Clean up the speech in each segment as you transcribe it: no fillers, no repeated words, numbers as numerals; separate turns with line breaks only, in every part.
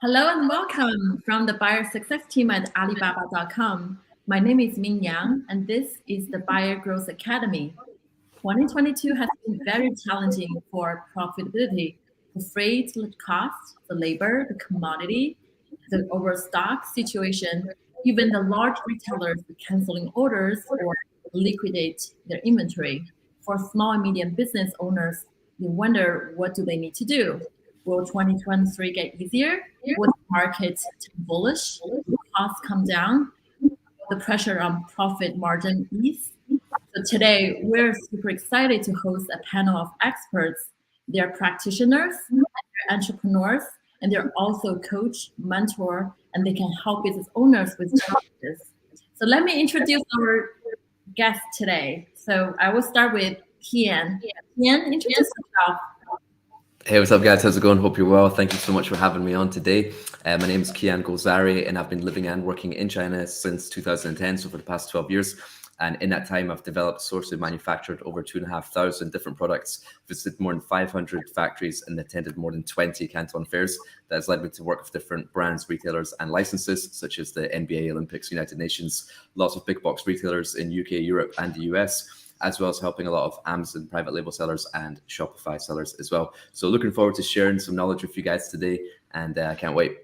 Hello and welcome from the buyer success team at Alibaba.com. My name is Ming Yang, and this is the Buyer Growth Academy. 2022 has been very challenging for profitability. The freight cost, the labor, the commodity, the overstock situation, even the large retailers canceling orders or liquidate their inventory. For small and medium business owners, you wonder, what do they need to do? Will 2023 get easier? Will the market turn bullish? Will costs come down? Will the pressure on profit margin ease? So today, we're super excited to host a panel of experts. They're practitioners, they're entrepreneurs, and they're also coach, mentor, and they can help business owners with challenges. So let me introduce our guest today. So I will start with Kian. Kian, introduce yourself.
Hey, what's up, guys? How's it going? Hope you're well. Thank you so much for having me on today. My name is Kian Golzari, and I've been living and working in China since 2010, so for the past 12 years. And in that time, I've developed, sourced, and manufactured over 2,500 different products, visited more than 500 factories, and attended more than 20 Canton fairs. That has led me to work with different brands, retailers, and licenses, such as the NBA, Olympics, United Nations, lots of big box retailers in UK, Europe, and the US, as well as helping a lot of Amazon private label sellers and Shopify sellers as well. So looking forward to sharing some knowledge with you guys today, and I can't wait.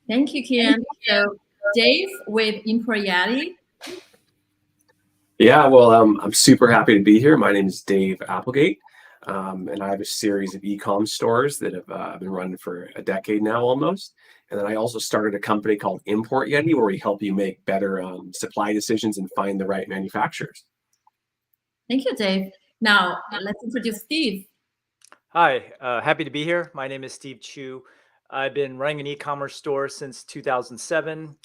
Thank you, Kian. So Dave with Imperiali.
Yeah, well, I'm super happy to be here. My name is Dave Applegate, and I have a series of e-com stores that have been running for a decade now almost. And then I also started a company called Import Yeti, where we help you make better supply decisions and find the right manufacturers.
Thank you, Dave. Now, let's introduce Steve.
Hi, happy to be here. My name is Steve Chu. I've been running an e-commerce store since 2007.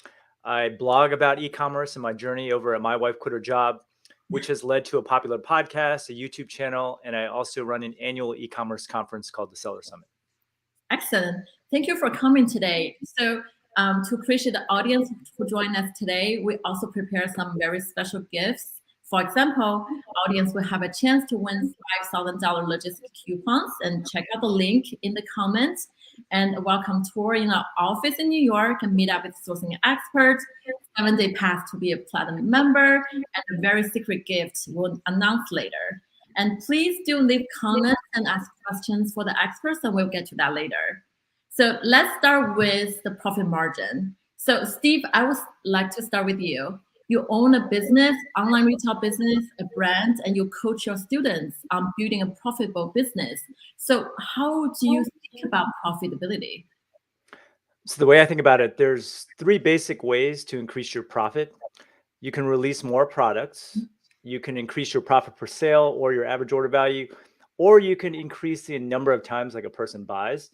I blog about e-commerce and my journey over at My Wife Quit Her Job, which has led to a popular podcast, a YouTube channel, and I also run an annual e-commerce conference called the Seller Summit.
Excellent. Thank you for coming today. So to appreciate the audience who joined us today, we also prepared some very special gifts. For example, audience will have a chance to win $5,000 logistics coupons, and check out the link in the comments. And a welcome tour in our office in New York, and meet up with sourcing experts, 7-day pass to be a platinum member, and a very secret gift we'll announce later. And please do leave comments and ask questions for the experts, and we'll get to that later. So let's start with the profit margin. So Steve, I would like to start with you. You own a business, online retail business, a brand, and you coach your students on building a profitable business. So how do you think about profitability?
So the way I think about it, there's 3 basic ways to increase your profit. You can release more products, you can increase your profit per sale or your average order value, or you can increase the number of times like a person buys.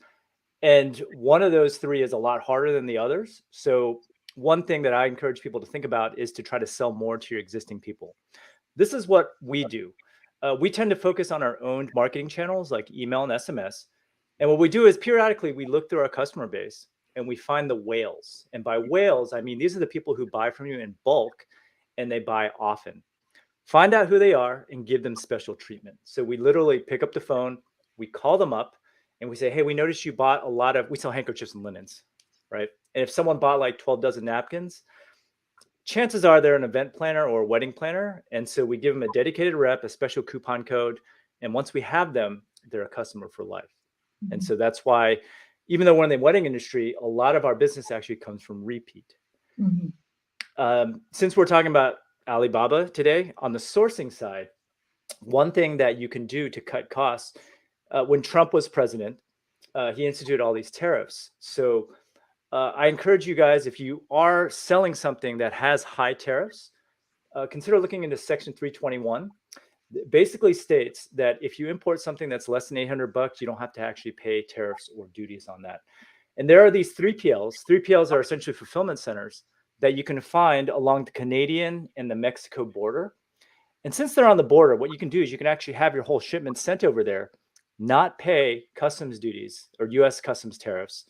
And one of those 3 is a lot harder than the others. So one thing that I encourage people to think about is to try to sell more to your existing people. This is what we do. We tend to focus on our own marketing channels like email and SMS. And what we do is periodically we look through our customer base and we find the whales. And by whales, I mean, these are the people who buy from you in bulk and they buy often. Find out who they are and give them special treatment. So we literally pick up the phone, we call them up and we say, hey, we noticed you bought a lot of, we sell handkerchiefs and linens, right? And if someone bought like 12 dozen napkins, chances are they're an event planner or a wedding planner. And so we give them a dedicated rep, a special coupon code. And once we have them, they're a customer for life. Mm-hmm. And so that's why, even though we're in the wedding industry, a lot of our business actually comes from repeat. Mm-hmm. Since we're talking about Alibaba today, on the sourcing side, one thing that you can do to cut costs, when Trump was president, he instituted all these tariffs. So I encourage you guys, if you are selling something that has high tariffs, consider looking into Section 321. It basically states that if you import something that's less than $800, you don't have to actually pay tariffs or duties on that. And there are these 3PLs. 3PLs are essentially fulfillment centers that you can find along the Canadian and the Mexico border. And since they're on the border, what you can do is you can actually have your whole shipment sent over there, not pay customs duties or US customs tariffs.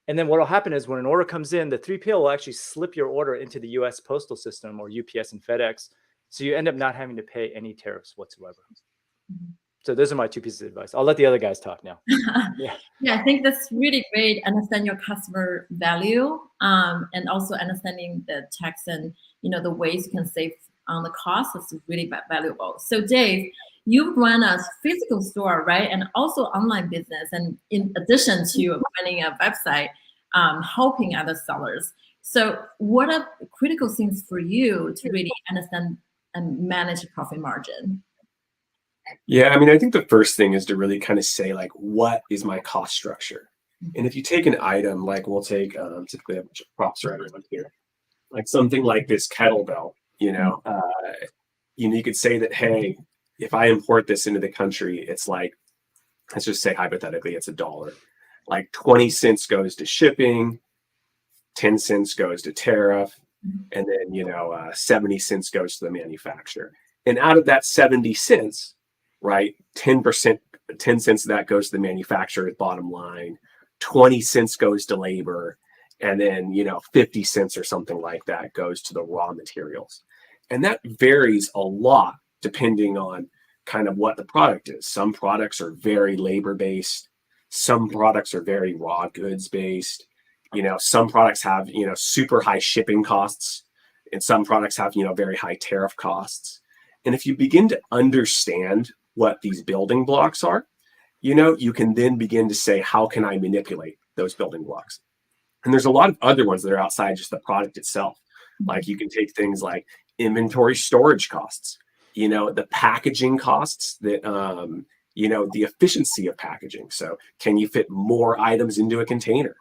And then what will happen is when an order comes in, the 3PL will actually slip your order into the US postal system or UPS and FedEx. So you end up not having to pay any tariffs whatsoever. So those are my two pieces of advice. I'll let the other guys talk now. Yeah.
Yeah, I think that's really great. Understand your customer value, and also understanding the tax and the ways you can save on the cost is really valuable. So Dave, you run a physical store, right, and also online business, and in addition to running a website, helping other sellers. So what are critical things for you to really understand and manage a profit margin?
Yeah, I mean, I think the first thing is to really kind of say, like, what is my cost structure? And if you take an item, like we'll take, typically I have a bunch of props right around here, like something like this kettlebell, you could say that, hey, if I import this into the country, it's like, let's just say hypothetically, it's $1. Like 20 cents goes to shipping, 10 cents goes to tariff, and then, 70 cents goes to the manufacturer. And out of that 70 cents, right, 10%, 10 cents of that goes to the manufacturer's bottom line, 20 cents goes to labor, and then 50 cents or something like that goes to the raw materials. And that varies a lot depending on kind of what the product is. Some products are very labor based, some products are very raw goods based, some products have super high shipping costs, and some products have very high tariff costs. And if you begin to understand what these building blocks are, you can then begin to say, how can I manipulate those building blocks? And there's a lot of other ones that are outside just the product itself. Like you can take things like inventory storage costs, the packaging costs, that the efficiency of packaging. So can you fit more items into a container?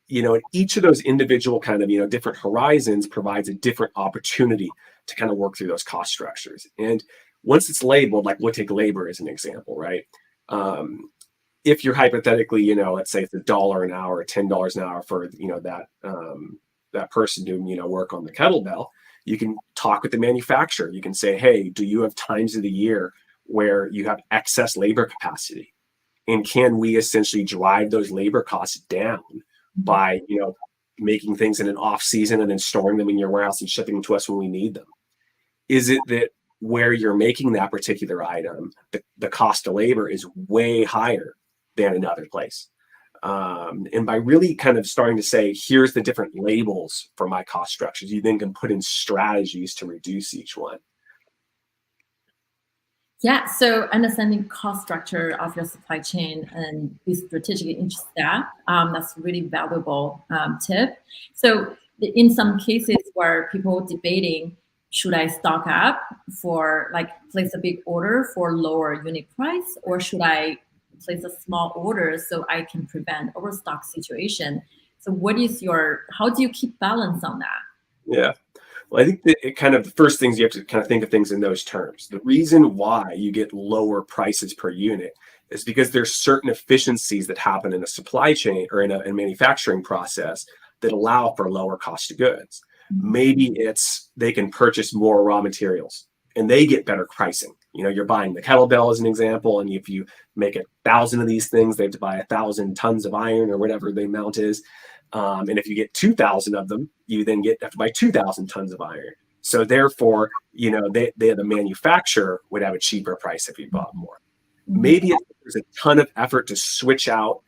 Each of those individual kind of different horizons provides a different opportunity to kind of work through those cost structures. And once it's labeled, like we'll take labor as an example, right? If you're hypothetically, let's say it's $1 an hour or $10 an hour for that person doing work on the kettlebell, you can talk with the manufacturer. You can say, hey, do you have times of the year where you have excess labor capacity? And can we essentially drive those labor costs down by making things in an off season and then storing them in your warehouse and shipping them to us when we need them? Is it that where you're making that particular item, the cost of labor is way higher than another place? And by really kind of starting to say, here's the different labels for my cost structures, you then can put in strategies to reduce each one.
Yeah, so understanding cost structure of your supply chain and be strategic in each step, that's a really valuable tip. So in some cases where people are debating, should I stock up for place a big order for lower unit price, or should I place a small order so I can prevent overstock situation? So how do you keep balance on that?
Yeah. Well, I think that the first things you have to kind of think of things in those terms. The reason why you get lower prices per unit is because there's certain efficiencies that happen in a supply chain or in a manufacturing process that allow for lower cost of goods. Maybe it's they can purchase more raw materials and they get better pricing. You're buying the kettlebell as an example, and if you make 1,000 of these things, they have to buy 1,000 tons of iron or whatever the amount is. And if you get 2,000 of them, you then have to buy 2,000 tons of iron. So therefore, the manufacturer would have a cheaper price if you bought more. Maybe there's a ton of effort to switch out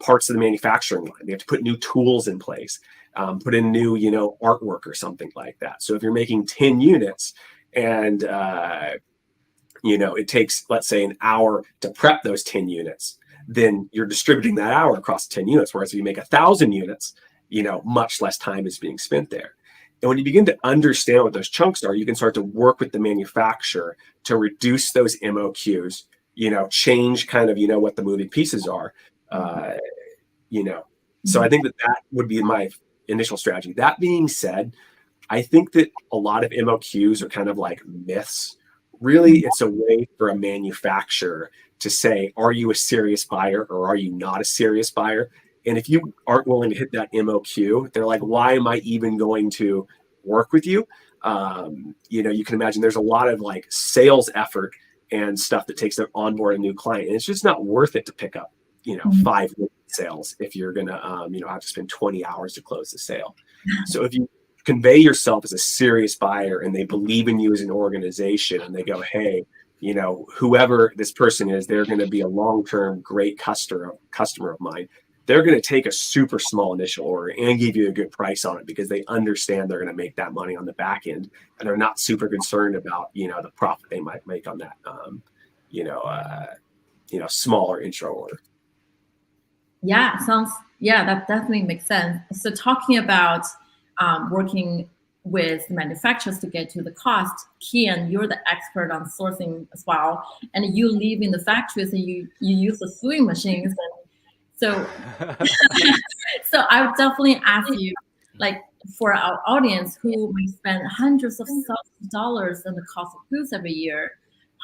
parts of the manufacturing line. They have to put new tools in place, put in new, artwork or something like that. So if you're making 10 units and, it takes, let's say, an hour to prep those 10 units, then you're distributing that hour across 10 units. Whereas if you make 1,000 units, much less time is being spent there. And when you begin to understand what those chunks are, you can start to work with the manufacturer to reduce those MOQs, change kind of, what the moving pieces are, So I think that would be my initial strategy. That being said, I think that a lot of MOQs are kind of like myths. Really, it's a way for a manufacturer to say, are you a serious buyer or are you not a serious buyer? And if you aren't willing to hit that MOQ, they're like, why am I even going to work with you? You can imagine there's a lot of sales effort and stuff that takes to onboard a new client. And it's just not worth it to pick up, 5 sales if you're going to, have to spend 20 hours to close the sale. So if you convey yourself as a serious buyer and they believe in you as an organization and they go, hey, whoever this person is, they're going to be a long-term great customer of mine. They're going to take a super small initial order and give you a good price on it because they understand they're going to make that money on the back end, and they're not super concerned about the profit they might make on that smaller intro order.
Yeah, that definitely makes sense. So talking about working with manufacturers to get to the cost, Kian, you're the expert on sourcing as well, and you live in the factories and you use the sewing machines, and so so I would definitely ask you, like, for our audience who may spend hundreds of thousands of dollars on the cost of goods every year,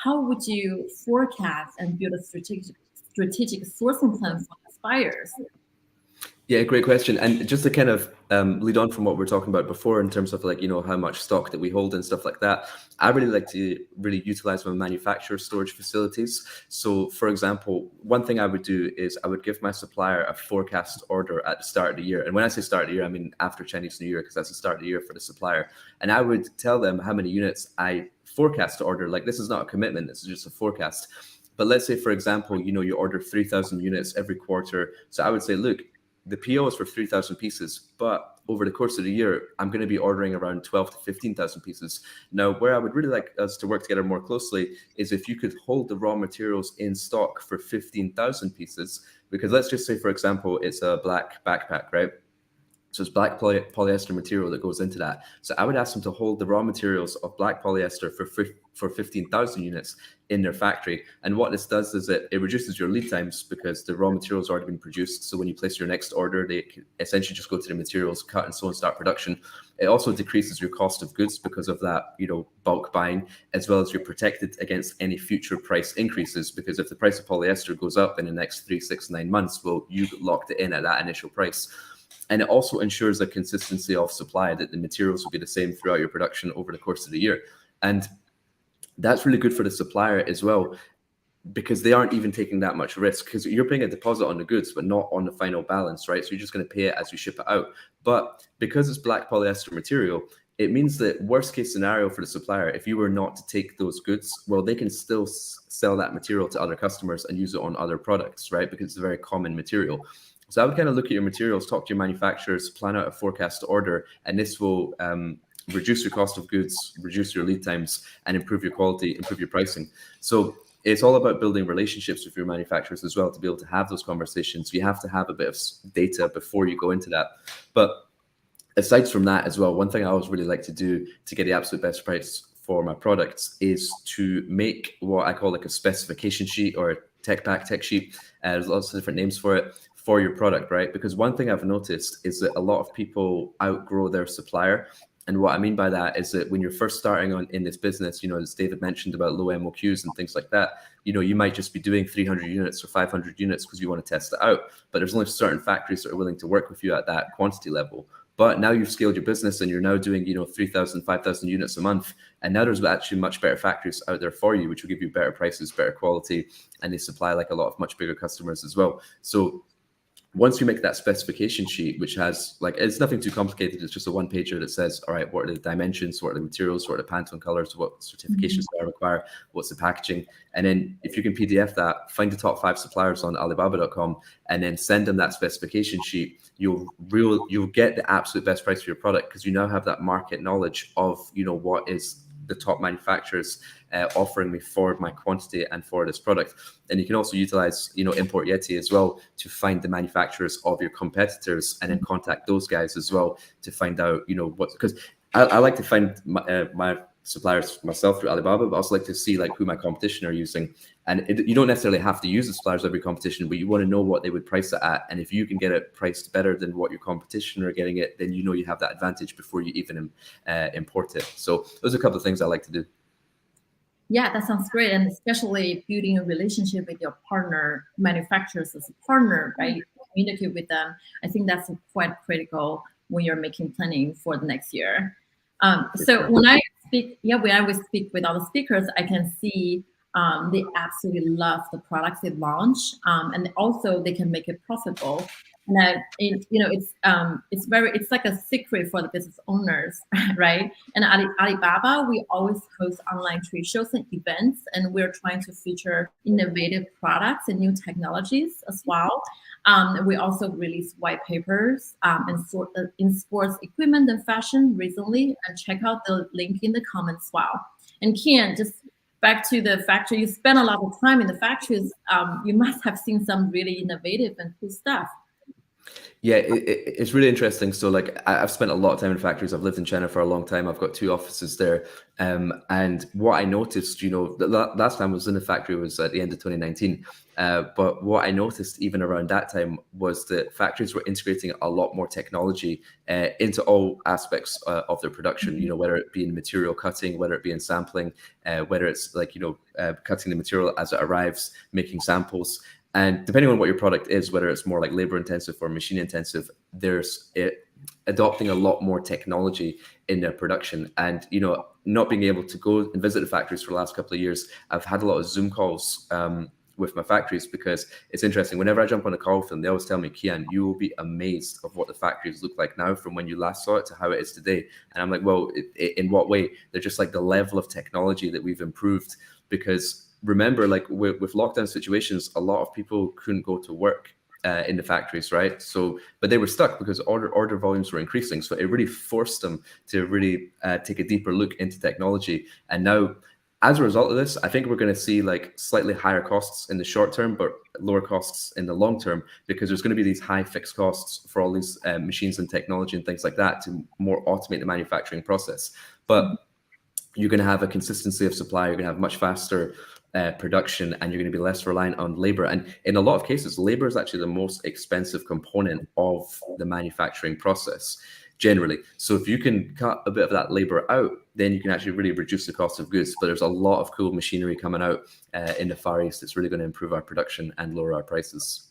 how would you forecast and build a strategic sourcing plan for buyers?
Yeah, great question. And just to kind of lead on from what we were talking about before in terms of how much stock that we hold and stuff like that, I really like to really utilize my manufacturer storage facilities. So for example, one thing I would do is I would give my supplier a forecast order at the start of the year. And when I say start of the year, I mean after Chinese New Year, because that's the start of the year for the supplier. And I would tell them how many units I forecast to order. Like, this is not a commitment, this is just a forecast. But let's say, for example, you order 3,000 units every quarter. So I would say, look, the PO is for 3,000 pieces, but over the course of the year, I'm going to be ordering around 12 to 15,000 pieces. Now, where I would really like us to work together more closely is if you could hold the raw materials in stock for 15,000 pieces, because let's just say, for example, it's a black backpack, right? So it's black polyester material that goes into that. So I would ask them to hold the raw materials of black polyester for 15,000 units in their factory. And what this does is it reduces your lead times because the raw materials already been produced. So when you place your next order, they essentially just go to the materials, cut and sew and start production. It also decreases your cost of goods because of that, bulk buying, as well as you're protected against any future price increases. Because if the price of polyester goes up in the next 3, 6, 9 months, well, you locked it in at that initial price. And it also ensures a consistency of supply, that the materials will be the same throughout your production over the course of the year. And that's really good for the supplier as well, because they aren't even taking that much risk, because you're paying a deposit on the goods, but not on the final balance, right? So you're just going to pay it as you ship it out. But because it's black polyester material, it means that worst case scenario for the supplier, if you were not to take those goods, well, they can still sell that material to other customers and use it on other products, right? Because it's a very common material. So I would kind of look at your materials, talk to your manufacturers, plan out a forecast order, and this will reduce your cost of goods, reduce your lead times, and improve your quality, improve your pricing. So it's all about building relationships with your manufacturers as well to be able to have those conversations. You have to have a bit of data before you go into that. But aside from that as well, one thing I always really like to do to get the absolute best price for my products is to make what I call like a specification sheet or a tech sheet. There's lots of different names for it, for your product, right? Because one thing I've noticed is that a lot of people outgrow their supplier. And what I mean by that is that when you're first starting in this business, as David mentioned about low MOQs and things like that, you might just be doing 300 units or 500 units because you want to test it out. But there's only certain factories that are willing to work with you at that quantity level. But now you've scaled your business and you're now doing, 3,000, 5,000 units a month. And now there's actually much better factories out there for you, which will give you better prices, better quality, and they supply like a lot of much bigger customers as well. So once you make that specification sheet, which has it's nothing too complicated. It's just a one pager that says, all right, what are the dimensions, what are the materials, what are the Pantone colors, what certifications do I require, what's the packaging? And then if you can PDF that, find the top 5 suppliers on Alibaba.com and then send them that specification sheet, you'll get the absolute best price for your product, because you now have that market knowledge of, what is the top manufacturers offering me for my quantity and for this product. And you can also utilize, Import Yeti as well to find the manufacturers of your competitors and then contact those guys as well to find out, because I like to find my suppliers myself through Alibaba, but I also like to see who my competition are using. And you don't necessarily have to use the suppliers of your competition, but you want to know what they would price it at. And if you can get it priced better than what your competition are getting it, then you have that advantage before you even import it. So those are a couple of things I like to do.
Yeah, that sounds great. And especially building a relationship with your partner manufacturers as a partner, right? Communicate with them. I think that's quite critical when you're making planning for the next year. So when I speak with other speakers, I can see They absolutely love the products they launch, and also they can make it profitable. And that it's like a secret for the business owners, right? And Alibaba, we always host online trade shows and events, and we're trying to feature innovative products and new technologies as well. We also released white papers in sports equipment and fashion recently, and check out the link in the comments as well. And Kian, just back to the factory, you spend a lot of time in the factories. You must have seen some really innovative and cool stuff.
Yeah, it's really interesting. So like I've spent a lot of time in factories. I've lived in China for a long time. I've got 2 offices there. And what I noticed, the last time I was in the factory was at the end of 2019. But what I noticed even around that time was that factories were integrating a lot more technology into all aspects of their production, whether it be in material cutting, whether it be in sampling, whether it's like, cutting the material as it arrives, making samples. And depending on what your product is, whether it's more like labor intensive or machine intensive, there's adopting a lot more technology in their production. And, not being able to go and visit the factories for the last couple of years, I've had a lot of Zoom calls with my factories, because it's interesting. Whenever I jump on a call with them, they always tell me, Kian, you will be amazed of what the factories look like now from when you last saw it to how it is today. And I'm like, well, in what way? They're just like the level of technology that we've improved, because remember, like with lockdown situations, a lot of people couldn't go to work in the factories, right? So, but they were stuck because order volumes were increasing. So it really forced them to really take a deeper look into technology. And now, as a result of this, I think we're going to see like slightly higher costs in the short term, but lower costs in the long term, because there's going to be these high fixed costs for all these machines and technology and things like that to more automate the manufacturing process. But you're going to have a consistency of supply. You're going to have much faster production, and you're going to be less reliant on labor. And in a lot of cases, labor is actually the most expensive component of the manufacturing process generally. So if you can cut a bit of that labor out, then you can actually really reduce the cost of goods. But there's a lot of cool machinery coming out in the Far East that's really going to improve our production and lower our prices.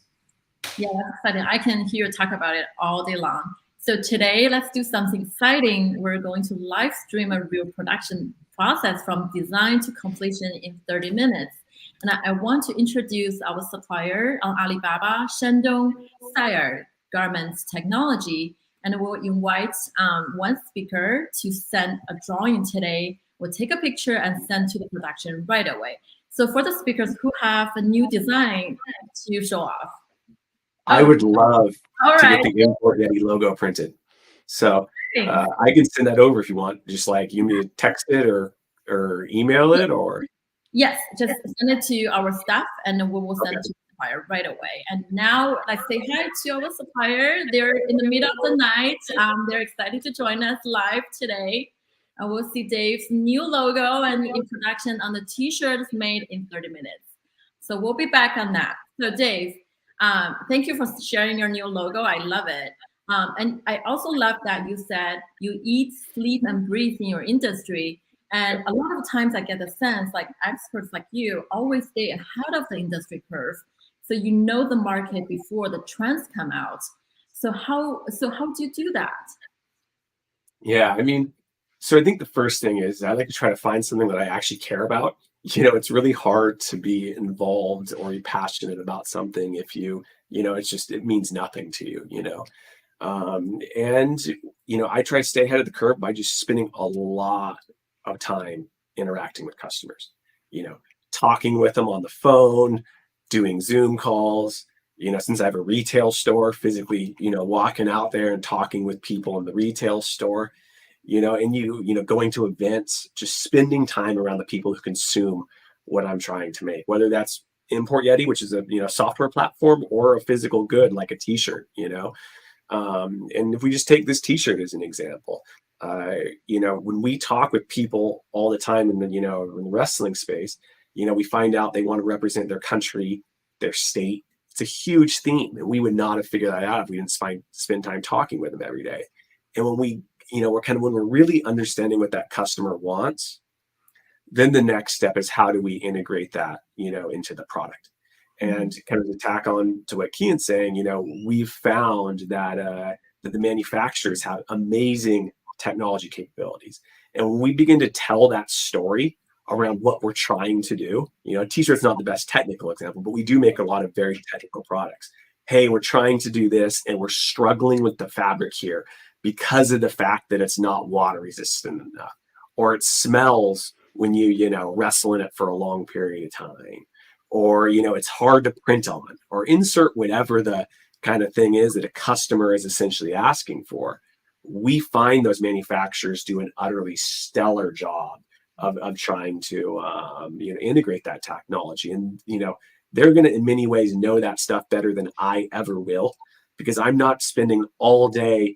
Yeah, that's exciting. I can hear you talk about it all day long. So today, let's do something exciting. We're going to live stream a real production process from design to completion in 30 minutes. And I want to introduce our supplier on Alibaba, Shandong Sayer Garments Technology. And we'll invite one speaker to send a drawing today. We'll take a picture and send to the production right away. So for the speakers who have a new design to show off.
I would love to
right.
get the Import Yeti logo printed. So I can send that over if you want. Just like you need to text it or email it, or
yes, just send it to our staff and we will send it to the supplier right away. And now let's say hi to our supplier. They're in the middle of the night. They're excited to join us live today. And we'll see Dave's new logo and introduction on the t-shirts made in 30 minutes. So we'll be back on that. So Dave, thank you for sharing your new logo. I love it. And I also love that you said you eat, sleep, and breathe in your industry. And a lot of times I get the sense like experts like you always stay ahead of the industry curve. So you know the market before the trends come out. So how do you do that?
Yeah, I mean, so I think the first thing is I like to try to find something that I actually care about. It's really hard to be involved or be passionate about something if it means nothing to you. I try to stay ahead of the curve by just spending a lot of time interacting with customers, talking with them on the phone, doing Zoom calls, since I have a retail store, physically, walking out there and talking with people in the retail store, and going to events, just spending time around the people who consume what I'm trying to make, whether that's Import Yeti, which is a software platform, or a physical good like a t-shirt, and if we just take this t-shirt as an example, when we talk with people all the time in the wrestling space, we find out they want to represent their country, their state. It's a huge theme, and we would not have figured that out if we didn't spend time talking with them every day. And when we're really understanding what that customer wants, then the next step is how do we integrate that, into the product. And kind of to tack on to what Kian's saying, we've found that the manufacturers have amazing technology capabilities. And when we begin to tell that story around what we're trying to do. T-shirt's not the best technical example, but we do make a lot of very technical products. Hey, we're trying to do this and we're struggling with the fabric here because of the fact that it's not water resistant enough, or it smells when you wrestle in it for a long period of time, or it's hard to print on, or insert whatever the kind of thing is that a customer is essentially asking for. We find those manufacturers do an utterly stellar job of trying to integrate that technology, and they're going to in many ways know that stuff better than I ever will, because I'm not spending all day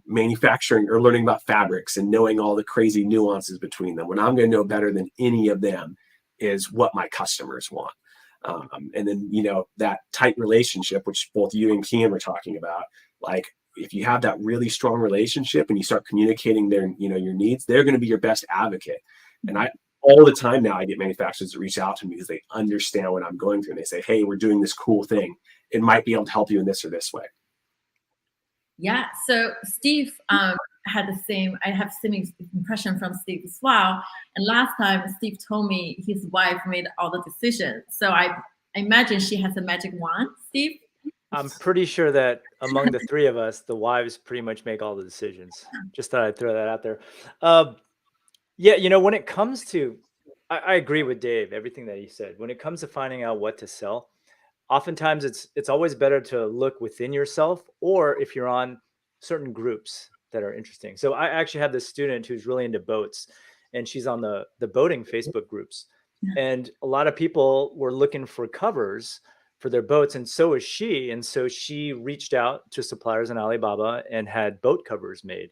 manufacturing or learning about fabrics and knowing all the crazy nuances between them. What I'm going to know better than any of them is what my customers want. And then, that tight relationship, which both you and Kian were talking about, like if you have that really strong relationship and you start communicating your needs, they're going to be your best advocate. And all the time now I get manufacturers that reach out to me because they understand what I'm going through. And they say, hey, we're doing this cool thing. It might be able to help you in this or this way.
Yeah. So Steve had the same. I have same impression from Steve as well. And last time Steve told me his wife made all the decisions. So I imagine she has a magic wand. Steve.
I'm pretty sure that among the three of us, the wives pretty much make all the decisions. Just thought I'd throw that out there. Yeah, when it comes to, I agree with Dave, everything that he said. When it comes to finding out what to sell, oftentimes it's always better to look within yourself, or if you're on certain groups that are interesting. So I actually have this student who's really into boats, and she's on the boating Facebook groups. And a lot of people were looking for covers for their boats, and so is she. And so she reached out to suppliers in Alibaba and had boat covers made.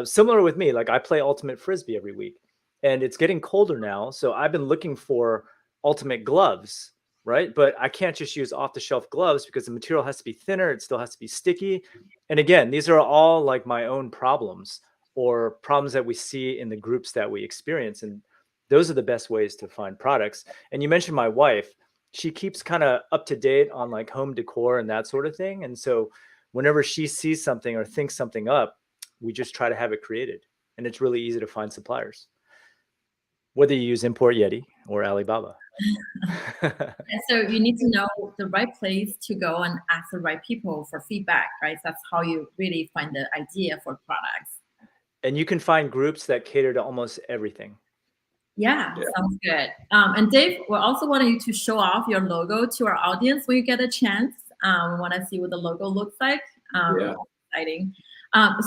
Similar with me, like I play ultimate frisbee every week, and it's getting colder now. So I've been looking for ultimate gloves, right? But I can't just use off-the-shelf gloves because the material has to be thinner. It still has to be sticky. And again, these are all like my own problems, or problems that we see in the groups that we experience. And those are the best ways to find products. And you mentioned my wife. She keeps kind of up to date on like home decor and that sort of thing. And so whenever she sees something or thinks something up, we just try to have it created. And it's really easy to find suppliers, whether you use Import Yeti or Alibaba.
And so you need to know the right place to go and ask the right people for feedback, right? That's how you really find the idea for products.
And you can find groups that cater to almost everything.
Yeah, sounds good. And Dave, we also want you to show off your logo to our audience when you get a chance. We want to see what the logo looks like. Exciting.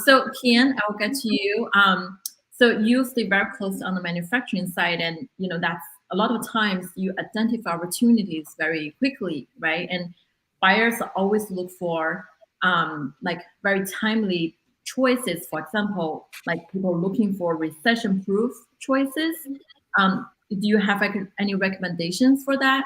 So Kian, I'll get to you. So you stay very close on the manufacturing side, and that's a lot of times you identify opportunities very quickly, right? And buyers always look for like very timely choices. For example, like people looking for recession-proof choices. Do you have any recommendations for that?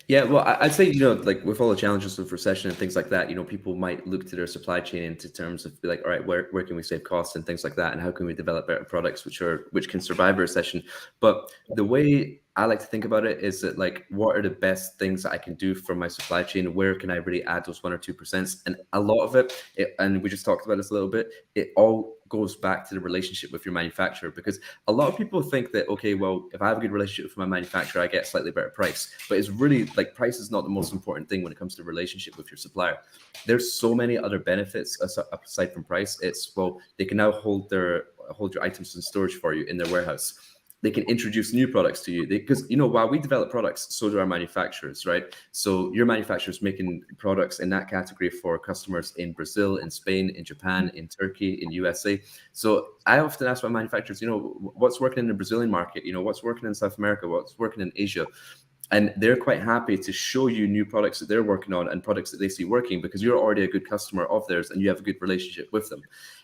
Yeah, well, I'd say, like with all the challenges of recession and things like that, people might look to their supply chain into terms of be like, all right, where can we save costs and things like that? And how can we develop better products which can survive a recession? But the way I like to think about it is that, like, what are the best things that I can do for my supply chain? Where can I really add those 1 or 2%? And a lot of it, and we just talked about this a little bit, it all goes back to the relationship with your manufacturer, because a lot of people think that, okay, well, if I have a good relationship with my manufacturer, I get a slightly better price. But it's really like, price is not the most important thing when it comes to relationship with your supplier. There's so many other benefits aside from price. It's, well, they can now hold your items in storage for you in their warehouse. They can introduce new products to you, because while we develop products, so do our manufacturers, right? So your manufacturer's making products in that category for customers in Brazil, in Spain, in Japan, in Turkey, in USA. So I often ask my manufacturers, what's working in the Brazilian market? What's working in South America? What's working in Asia? And they're quite happy to show you new products that they're working on and products that they see working, because you're already a good customer of theirs and you have a good relationship with them.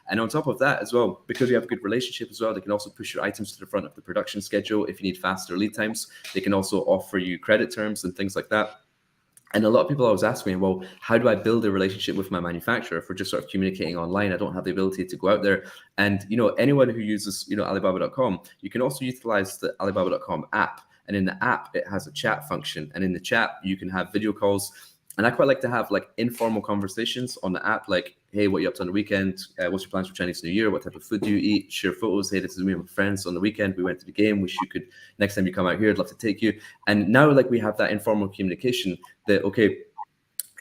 And on top of that as well, because you have a good relationship as well, they can also push your items to the front of the production schedule. If you need faster lead times, they can also offer you credit terms and things like that. And a lot of people always ask me, well, how do I build a relationship with my manufacturer if we're just sort of communicating online? I don't have the ability to go out there. And, anyone who uses, Alibaba.com, you can also utilize the Alibaba.com app. And in the app, it has a chat function. And in the chat, you can have video calls. And I quite like to have like informal conversations on the app. Like, hey, what are you up to on the weekend? What's your plans for Chinese New Year? What type of food do you eat? Share photos. Hey, this is me and my friends on the weekend. We went to the game. Wish you could, next time you come out here, I'd love to take you. And now like we have that informal communication that, okay,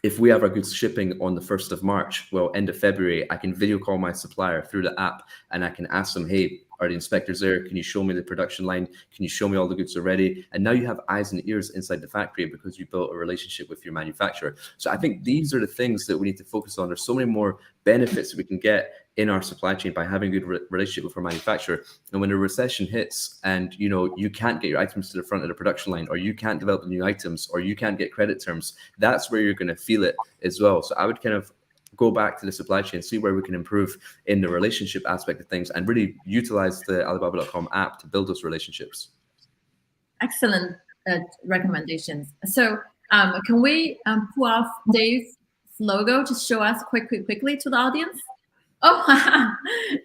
if we have our goods shipping on the 1st of March, well, end of February, I can video call my supplier through the app and I can ask them, hey, are the inspectors there? Can you show me the production line? Can you show me all the goods are ready? And now you have eyes and ears inside the factory because you built a relationship with your manufacturer. So I think these are the things that we need to focus on. There's so many more benefits that we can get in our supply chain by having a good relationship with our manufacturer. And when a recession hits and you can't get your items to the front of the production line, or you can't develop the new items, or you can't get credit terms, that's where you're going to feel it as well. So I would kind of go back to the supply chain, see where we can improve in the relationship aspect of things, and really utilize the Alibaba.com app to build those relationships.
Excellent recommendations. So can we pull off Dave's logo to show us quickly to the audience? Oh,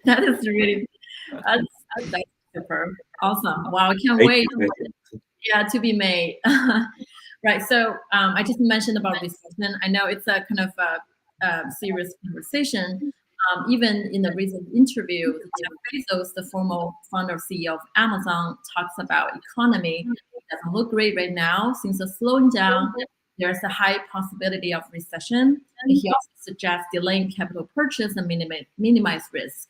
that is really, that's super awesome. Wow, I can't wait. Yeah, to be made. Right. So I just mentioned about recession. I know it's a kind of a serious conversation. Even in the recent interview, Jeff Bezos, the former founder CEO of Amazon, talks about economy. It doesn't look great right now. Things are slowing down. There's a high possibility of recession. He also suggests delaying capital purchase and minimize risk.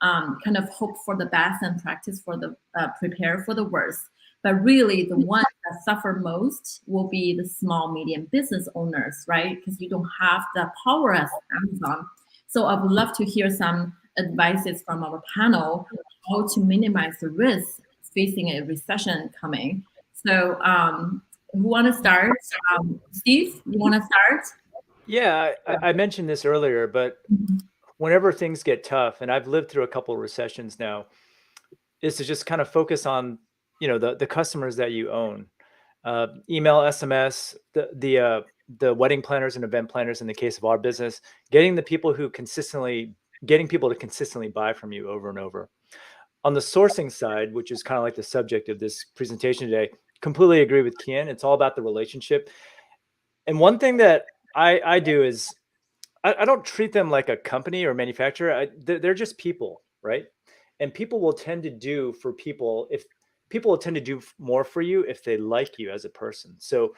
Kind of hope for the best and practice for the prepare for the worst. But really, the ones that suffer most will be the small, medium business owners, right? Because you don't have the power as Amazon. So I would love to hear some advices from our panel how to minimize the risk facing a recession coming. So who want to start? Steve, you want to start?
Yeah, I mentioned this earlier, but whenever things get tough, and I've lived through a couple of recessions now, is to just kind of focus on the customers that you own. Email, SMS, the wedding planners and event planners in the case of our business, getting people to consistently buy from you over and over. On the sourcing side, which is kind of like the subject of this presentation today, completely agree with Kian. It's all about the relationship. And one thing that I do is I don't treat them like a company or manufacturer. They're just people, right? And people will tend to do for people people will tend to do more for you if they like you as a person. So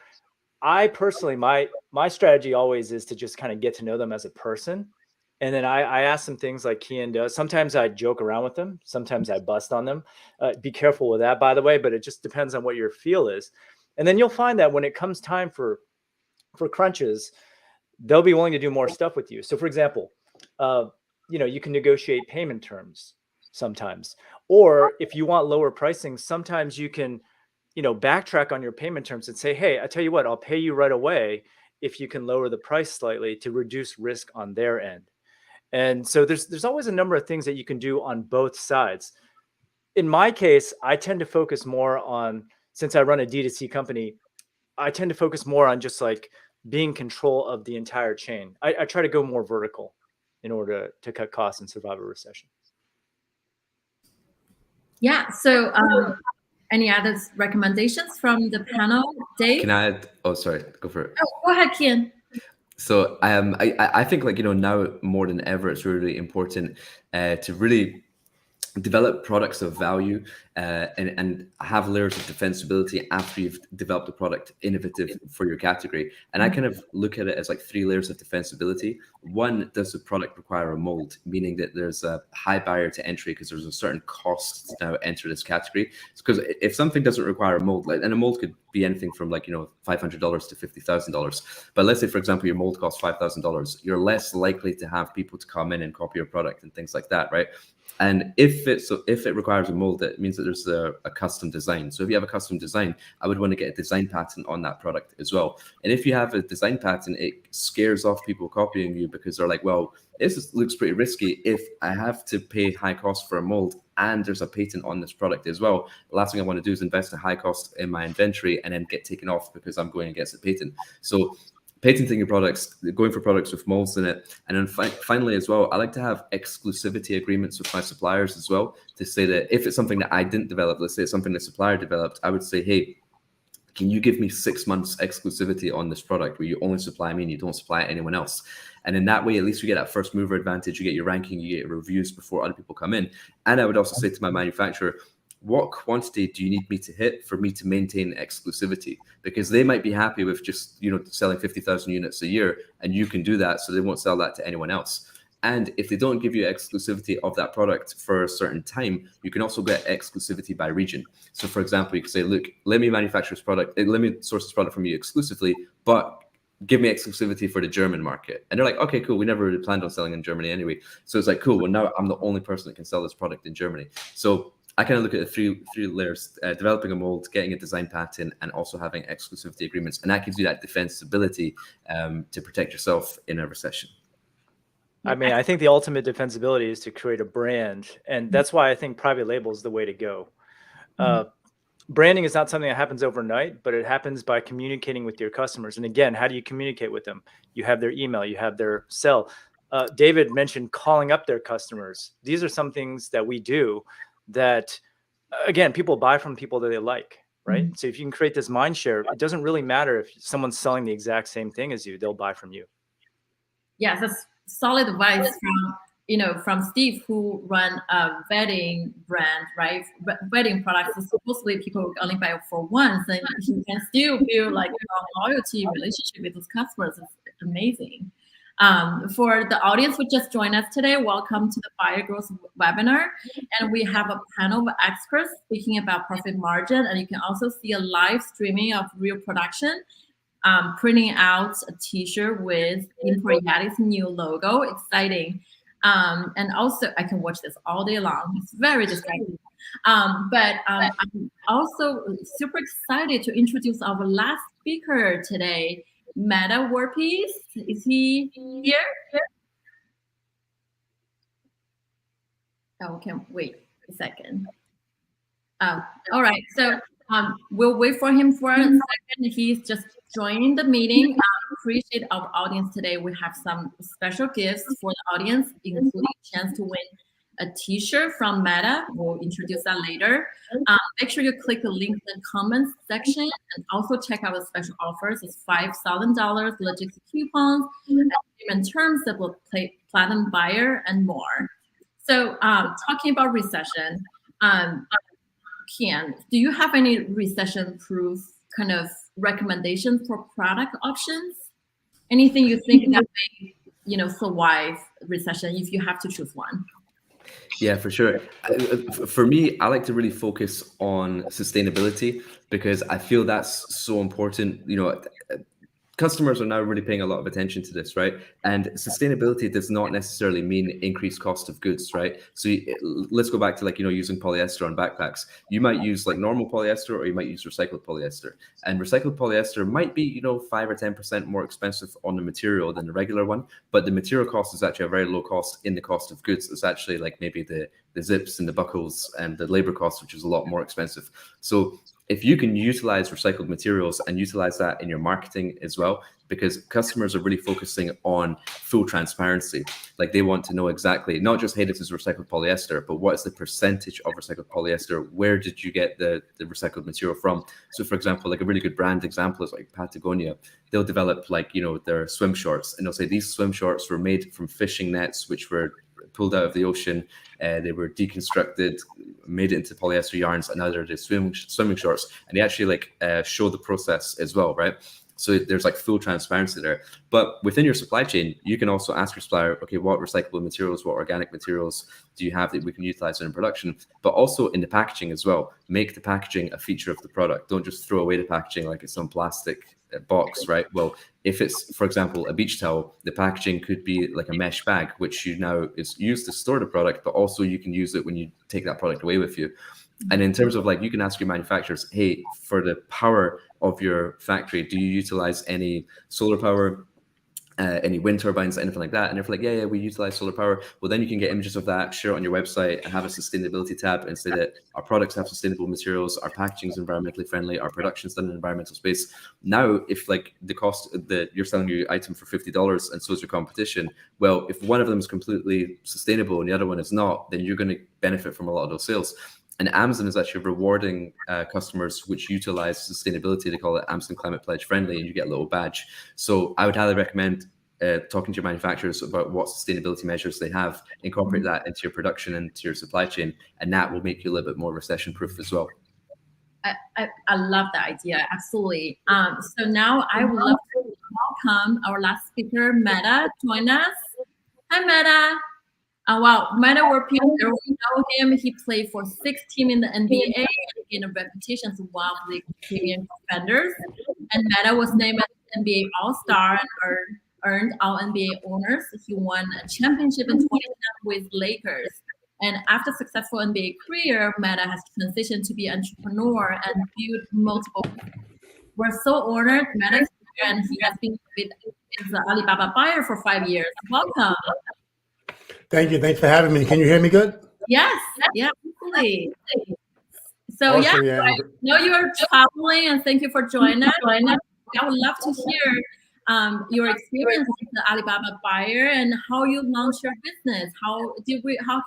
I personally, my strategy always is to just kind of get to know them as a person. And then I ask them things like Kian does. Sometimes I joke around with them. Sometimes I bust on them. Be careful with that, by the way, but it just depends on what your feel is. And then you'll find that when it comes time for crunches, they'll be willing to do more stuff with you. So for example, you can negotiate payment terms sometimes, or if you want lower pricing, sometimes you can, backtrack on your payment terms and say, hey, I tell you what, I'll pay you right away if you can lower the price slightly to reduce risk on their end. And so there's always a number of things that you can do on both sides. In my case, I tend to focus more on, since I run a D2C company, I tend to focus more on just like being control of the entire chain. I try to go more vertical in order to cut costs and survive a recession.
Yeah. So any other recommendations from the panel, Dave?
Can I add? Oh, sorry. Go for it.
Oh, go ahead, Kian.
So I think now more than ever, it's really important to really develop products of value and have layers of defensibility after you've developed a product innovative for your category. And I kind of look at it as like 3 layers of defensibility. One, does the product require a mold, meaning that there's a high barrier to entry because there's a certain cost to now enter this category? Because if something doesn't require a mold, and a mold could be anything from $500 to $50,000. But let's say, for example, your mold costs $5,000, you're less likely to have people to come in and copy your product and things like that, right? And if it requires a mold, it means that there's a custom design. So if you have a custom design, I would want to get a design patent on that product as well. And if you have a design patent, it scares off people copying you because they're like, well, this looks pretty risky. If I have to pay high cost for a mold and there's a patent on this product as well, the last thing I want to do is invest a high cost in my inventory and then get taken off because I'm going against a patent. So patenting your products, going for products with molds in it. And then finally as well, I like to have exclusivity agreements with my suppliers as well, to say that if it's something that I didn't develop, let's say it's something the supplier developed, I would say, hey, can you give me 6 months exclusivity on this product where you only supply me and you don't supply anyone else? And in that way, at least you get that first mover advantage, you get your ranking, you get your reviews before other people come in. And I would also say to my manufacturer, what quantity do you need me to hit for me to maintain exclusivity? Because they might be happy with just, selling 50,000 units a year, and you can do that, so they won't sell that to anyone else. And if they don't give you exclusivity of that product for a certain time, you can also get exclusivity by region. So for example, you can say, look, let me manufacture this product, let me source this product from you exclusively, but give me exclusivity for the German market. And they're like, okay, cool. We never really planned on selling in Germany anyway. So it's like, cool. Well, now I'm the only person that can sell this product in Germany. So I kind of look at the three layers, developing a mold, getting a design patent, and also having exclusivity agreements. And that gives you that defensibility to protect yourself in a recession.
I mean, I think the ultimate defensibility is to create a brand. And that's why I think private label is the way to go. Branding is not something that happens overnight, but it happens by communicating with your customers. And again, how do you communicate with them? You have their email, you have their cell. David mentioned calling up their customers. These are some things that we do that, again, people buy from people that they like, right? So if you can create this mind share, it doesn't really matter if someone's selling the exact same thing as you, they'll buy from you.
Yes, that's solid advice from Steve, who run a wedding brand, right? Wedding products. So supposedly people only buy for once, and he can still build like a loyalty relationship with those customers. It's amazing. For the audience who just joined us today, welcome to the Buyer Growth webinar. And we have a panel of experts speaking about profit margin, and you can also see a live streaming of real production. Printing out a t-shirt with Import Yeti's new logo. Exciting. And also I can watch this all day long. It's very distracting. But I'm also super excited to introduce our last speaker today, Meta World Peace. Is he here? Oh, okay, wait a second. All right, so we'll wait for him for a second. He's just joining the meeting. Appreciate our audience today. We have some special gifts for the audience, including a chance to win a t-shirt from Meta. We'll introduce that later. Make sure you click the link in the comments section, and also check out the special offers. It's $5,000 logistics coupons, and terms that will play platinum buyer and more. So talking about recession, Kian, do you have any recession-proof kind of recommendations for product options? Anything you think that may, survive recession if you have to choose one?
Yeah, for sure. For me, I like to really focus on sustainability because I feel that's so important. Customers are now really paying a lot of attention to this, right? And sustainability does not necessarily mean increased cost of goods, right? So let's go back to using polyester on backpacks. You might use normal polyester, or you might use recycled polyester. And recycled polyester might be 5 or 10% more expensive on the material than the regular one, but the material cost is actually a very low cost in the cost of goods. It's actually maybe the zips and the buckles and the labor cost, which is a lot more expensive. So if you can utilize recycled materials and utilize that in your marketing as well, because customers are really focusing on full transparency. They want to know exactly, not just, hey, this is recycled polyester, but what is the percentage of recycled polyester? Where did you get the recycled material from? So for example, a really good brand example is Patagonia. They'll develop their swim shorts, and they'll say these swim shorts were made from fishing nets, which were pulled out of the ocean. They were deconstructed, made it into polyester yarns, and now they're the swimming shorts. And they actually show the process as well, right? So there's full transparency there. But within your supply chain, you can also ask your supplier, okay, what recyclable materials, what organic materials do you have that we can utilize in production? But also in the packaging as well. Make the packaging a feature of the product. Don't just throw away the packaging like it's some plastic box, right? Well, if it's, for example, a beach towel, the packaging could be a mesh bag, which you now is used to store the product, but also you can use it when you take that product away with you. And in terms of you can ask your manufacturers, hey, for the power of your factory, do you utilize any solar power, any wind turbines, anything like that? And if yeah, we utilize solar power, well, then you can get images of that, share it on your website, and have a sustainability tab and say that our products have sustainable materials, our packaging is environmentally friendly, our production's done in an environmental space. Now, if the cost that you're selling your item for $50 and so is your competition, well, if one of them is completely sustainable and the other one is not, then you're going to benefit from a lot of those sales. And Amazon is actually rewarding customers which utilize sustainability. They call it Amazon Climate Pledge Friendly, and you get a little badge. So I would highly recommend talking to your manufacturers about what sustainability measures they have, incorporate that into your production and to your supply chain, and that will make you a little bit more recession proof as well.
I love that idea. Absolutely. So now I would love to welcome our last speaker, Meta, join us. Hi, Meta. Wow, Meta European, we know him. He played for 6 teams in the NBA and gained a reputation as one of the experienced defenders. And Meta was named an NBA All-Star and earned all NBA honors. He won a championship in 2010 with Lakers. And after successful NBA career, Meta has transitioned to be an entrepreneur and build multiple. We're so honored Meta is here, and he has been with the Alibaba buyer for 5 years. Welcome.
Thank you. Thanks for having me. Can you hear me good?
Yes. Yeah, absolutely. So
Awesome,
yeah, I know you're traveling, and thank you for joining us. I would love to hear your experience with the Alibaba buyer and how you launched your business. How can we help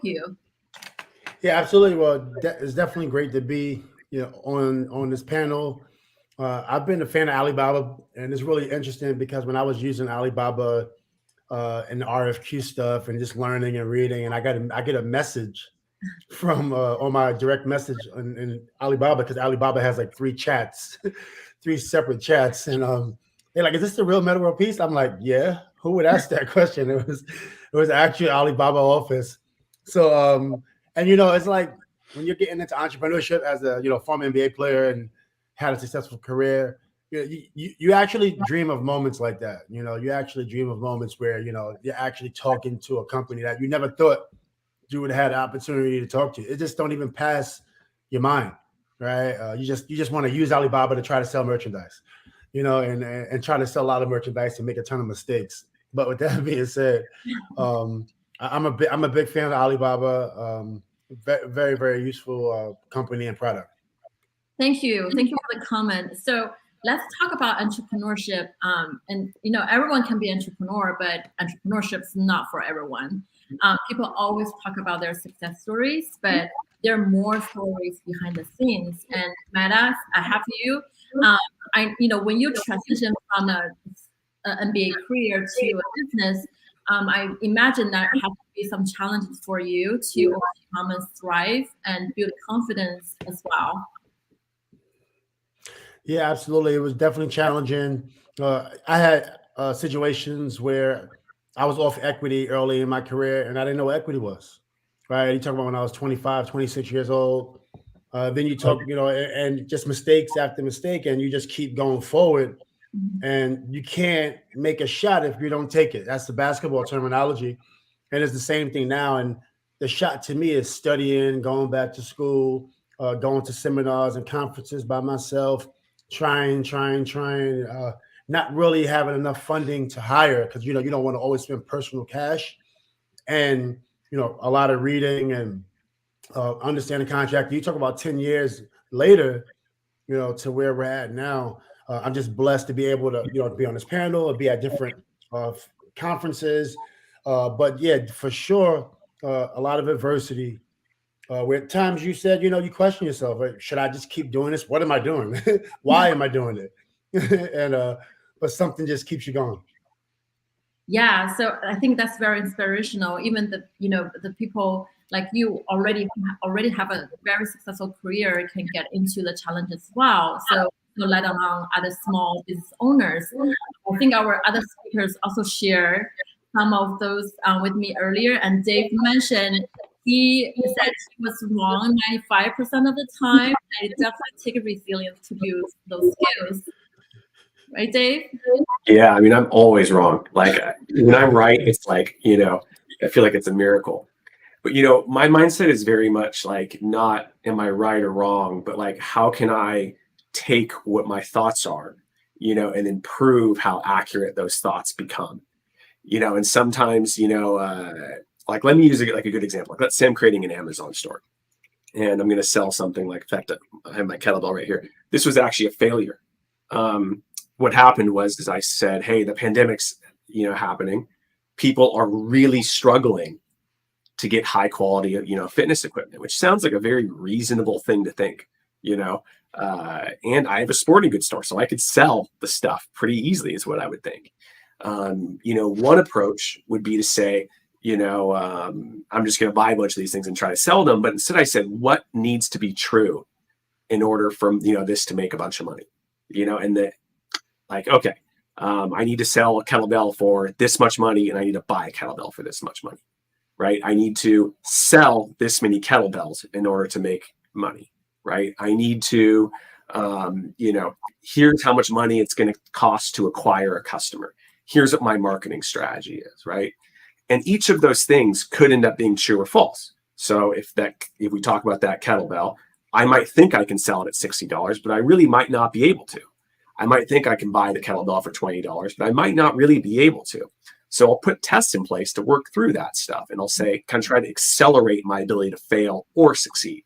you?
Yeah, absolutely. Well, it's definitely great to be on this panel. I've been a fan of Alibaba, and it's really interesting because when I was using Alibaba and the RFQ stuff and just learning and reading, and I get a message from on my direct message in Alibaba, because Alibaba has like 3 chats, 3 separate chats, and they're like, "Is this the real Meta World Peace?" I'm like, "Yeah." Who would ask that question? It was actually Alibaba office. So and it's like when you're getting into entrepreneurship as a former NBA player and had a successful career, you actually dream of moments like that. You actually dream of moments where you're actually talking to a company that you never thought you would have had the opportunity to talk to. It just don't even pass your mind, right? You just want to use Alibaba to try to sell merchandise, and try to sell a lot of merchandise and make a ton of mistakes. But with that being said, I'm a big fan of Alibaba. Very, very useful company and product.
Thank you for the comment. So let's talk about entrepreneurship. And everyone can be an entrepreneur, but entrepreneurship is not for everyone. People always talk about their success stories, but there are more stories behind the scenes. And Meta, I have you. When you transition from an MBA career to a business, I imagine that has to be some challenges for you to overcome and thrive and build confidence as well.
Yeah, absolutely. It was definitely challenging. I had situations where I was off equity early in my career and I didn't know what equity was, right? You talk about when I was 25, 26 years old. Then you talk, and just mistakes after mistake, and you just keep going forward. And you can't make a shot if you don't take it. That's the basketball terminology. And it's the same thing now. And the shot to me is studying, going back to school, going to seminars and conferences by myself, trying, not really having enough funding to hire, because you don't want to always spend personal cash, and a lot of reading and understanding contract. You talk about 10 years later, to where we're at now. I'm just blessed to be able to be on this panel or be at different conferences, but yeah, for sure, a lot of adversity. Where at times you said, you question yourself, should I just keep doing this? What am I doing? Why am I doing it? And but something just keeps you going.
Yeah, so I think that's very inspirational. Even the people like you already have a very successful career can get into the challenge as well. So let alone other small business owners. I think our other speakers also share some of those with me earlier. And Dave mentioned he said he was wrong 95% of the time. And it definitely takes resilience to build those skills. Right, Dave?
Yeah, I mean, I'm always wrong. Like when I'm right, it's like, I feel like it's a miracle. But, my mindset is very much like not am I right or wrong, but like how can I take what my thoughts are, and then prove how accurate those thoughts become, and sometimes, like let me use a good example. Like let's say I'm creating an Amazon store and I'm going to sell something like, in fact, I have my kettlebell right here. This was actually a failure. What happened was I said, hey, the pandemic's, happening. People are really struggling to get high quality, fitness equipment, which sounds like a very reasonable thing to think, and I have a sporting goods store, so I could sell the stuff pretty easily is what I would think. One approach would be to say, I'm just going to buy a bunch of these things and try to sell them. But instead I said, what needs to be true in order for, this to make a bunch of money, and that okay, I need to sell a kettlebell for this much money and I need to buy a kettlebell for this much money, right? I need to sell this many kettlebells in order to make money, right? I need to, here's how much money it's going to cost to acquire a customer. Here's what my marketing strategy is, right? And each of those things could end up being true or false. So if we talk about that kettlebell, I might think I can sell it at $60, but I really might not be able to. I might think I can buy the kettlebell for $20, but I might not really be able to. So I'll put tests in place to work through that stuff. And I'll say, kind of try to accelerate my ability to fail or succeed.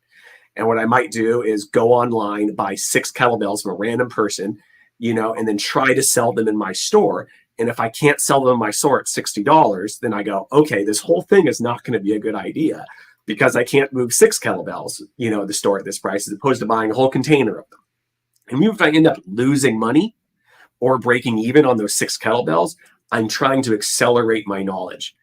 And what I might do is go online, buy 6 kettlebells from a random person, and then try to sell them in my store. And if I can't sell them in my store at $60, then I go, okay, this whole thing is not going to be a good idea because I can't move 6 kettlebells, the store at this price, as opposed to buying a whole container of them. And even if I end up losing money or breaking even on those 6 kettlebells, I'm trying to accelerate my knowledge,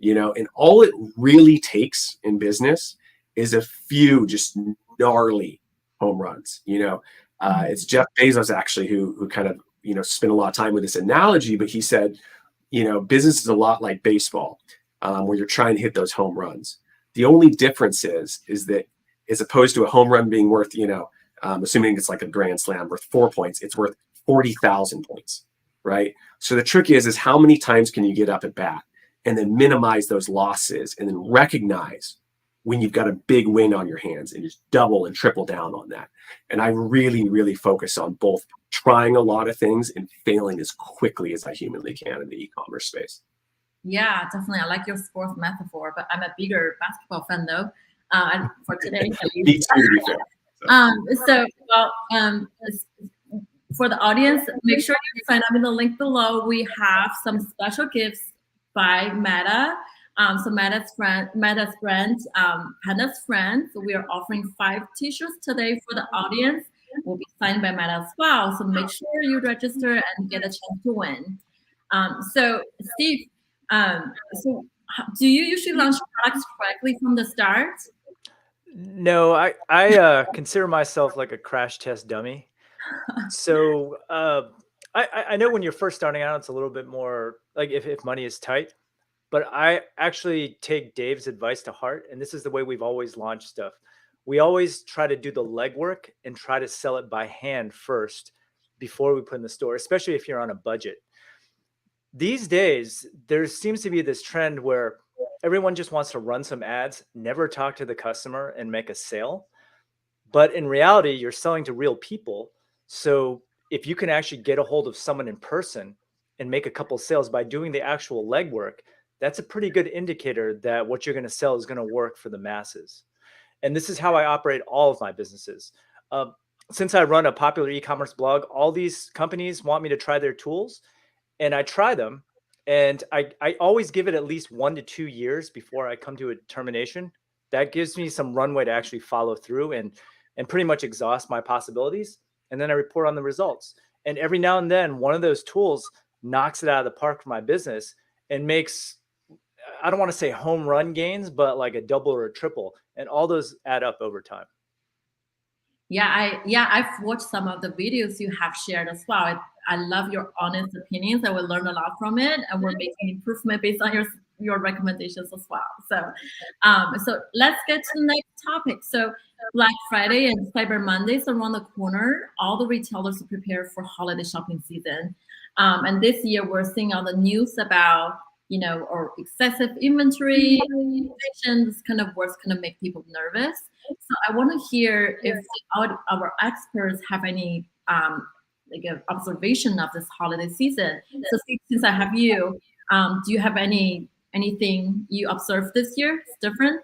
and all it really takes in business is a few just gnarly home runs. It's Jeff Bezos actually who kind of, spent a lot of time with this analogy, but he said, business is a lot like baseball, where you're trying to hit those home runs. The only difference is that as opposed to a home run being worth, assuming it's like a grand slam worth 4 points, it's worth 40,000 points, right? So the trick is how many times can you get up at bat and then minimize those losses and then recognize when you've got a big win on your hands and just double and triple down on that. And I really, really focus on both trying a lot of things and failing as quickly as I humanly can in the e-commerce space.
Yeah, definitely. I like your sports metaphor, but I'm a bigger basketball fan though. And for today,
Me too, to be fair.
For the audience, make sure you sign up in the link below. We have some special gifts by Meta. So Meta's brand, Panda's friend. So we are offering 5 t-shirts today for the audience. Will be signed by Meta as well. So make sure you register and get a chance to win. So Steve, so do you usually launch products correctly from the start?
No, I consider myself like a crash test dummy. So I know when you're first starting out, it's a little bit more like if money is tight. But I actually take Dave's advice to heart. And this is the way we've always launched stuff. We always try to do the legwork and try to sell it by hand first before we put in the store, especially if you're on a budget. These days, there seems to be this trend where everyone just wants to run some ads, never talk to the customer and make a sale. But in reality, you're selling to real people. So if you can actually get a hold of someone in person and make a couple sales by doing the actual legwork, that's a pretty good indicator that what you're going to sell is going to work for the masses. And this is how I operate all of my businesses. Since I run a popular e-commerce blog, all these companies want me to try their tools, and I try them. And I always give it at least 1 to 2 years before I come to a determination. That gives me some runway to actually follow through and pretty much exhaust my possibilities. And then I report on the results. And every now and then, one of those tools knocks it out of the park for my business and makes, I don't want to say home run gains, but like a double or a triple. And all those add up over time.
I've watched some of the videos you have shared as well. I love your honest opinions. I will learn a lot from it, and we're making improvement based on your recommendations as well. So let's get to the next topic. So Black Friday and Cyber Mondays around the corner. All the retailers are prepared for holiday shopping season, and this year we're seeing on the news about or excessive inventory, inflation, this kind of words kind of make people nervous. So I want to hear if our experts have any like an observation of this holiday season. So since I have you, do you have anything you observed this year? It's different?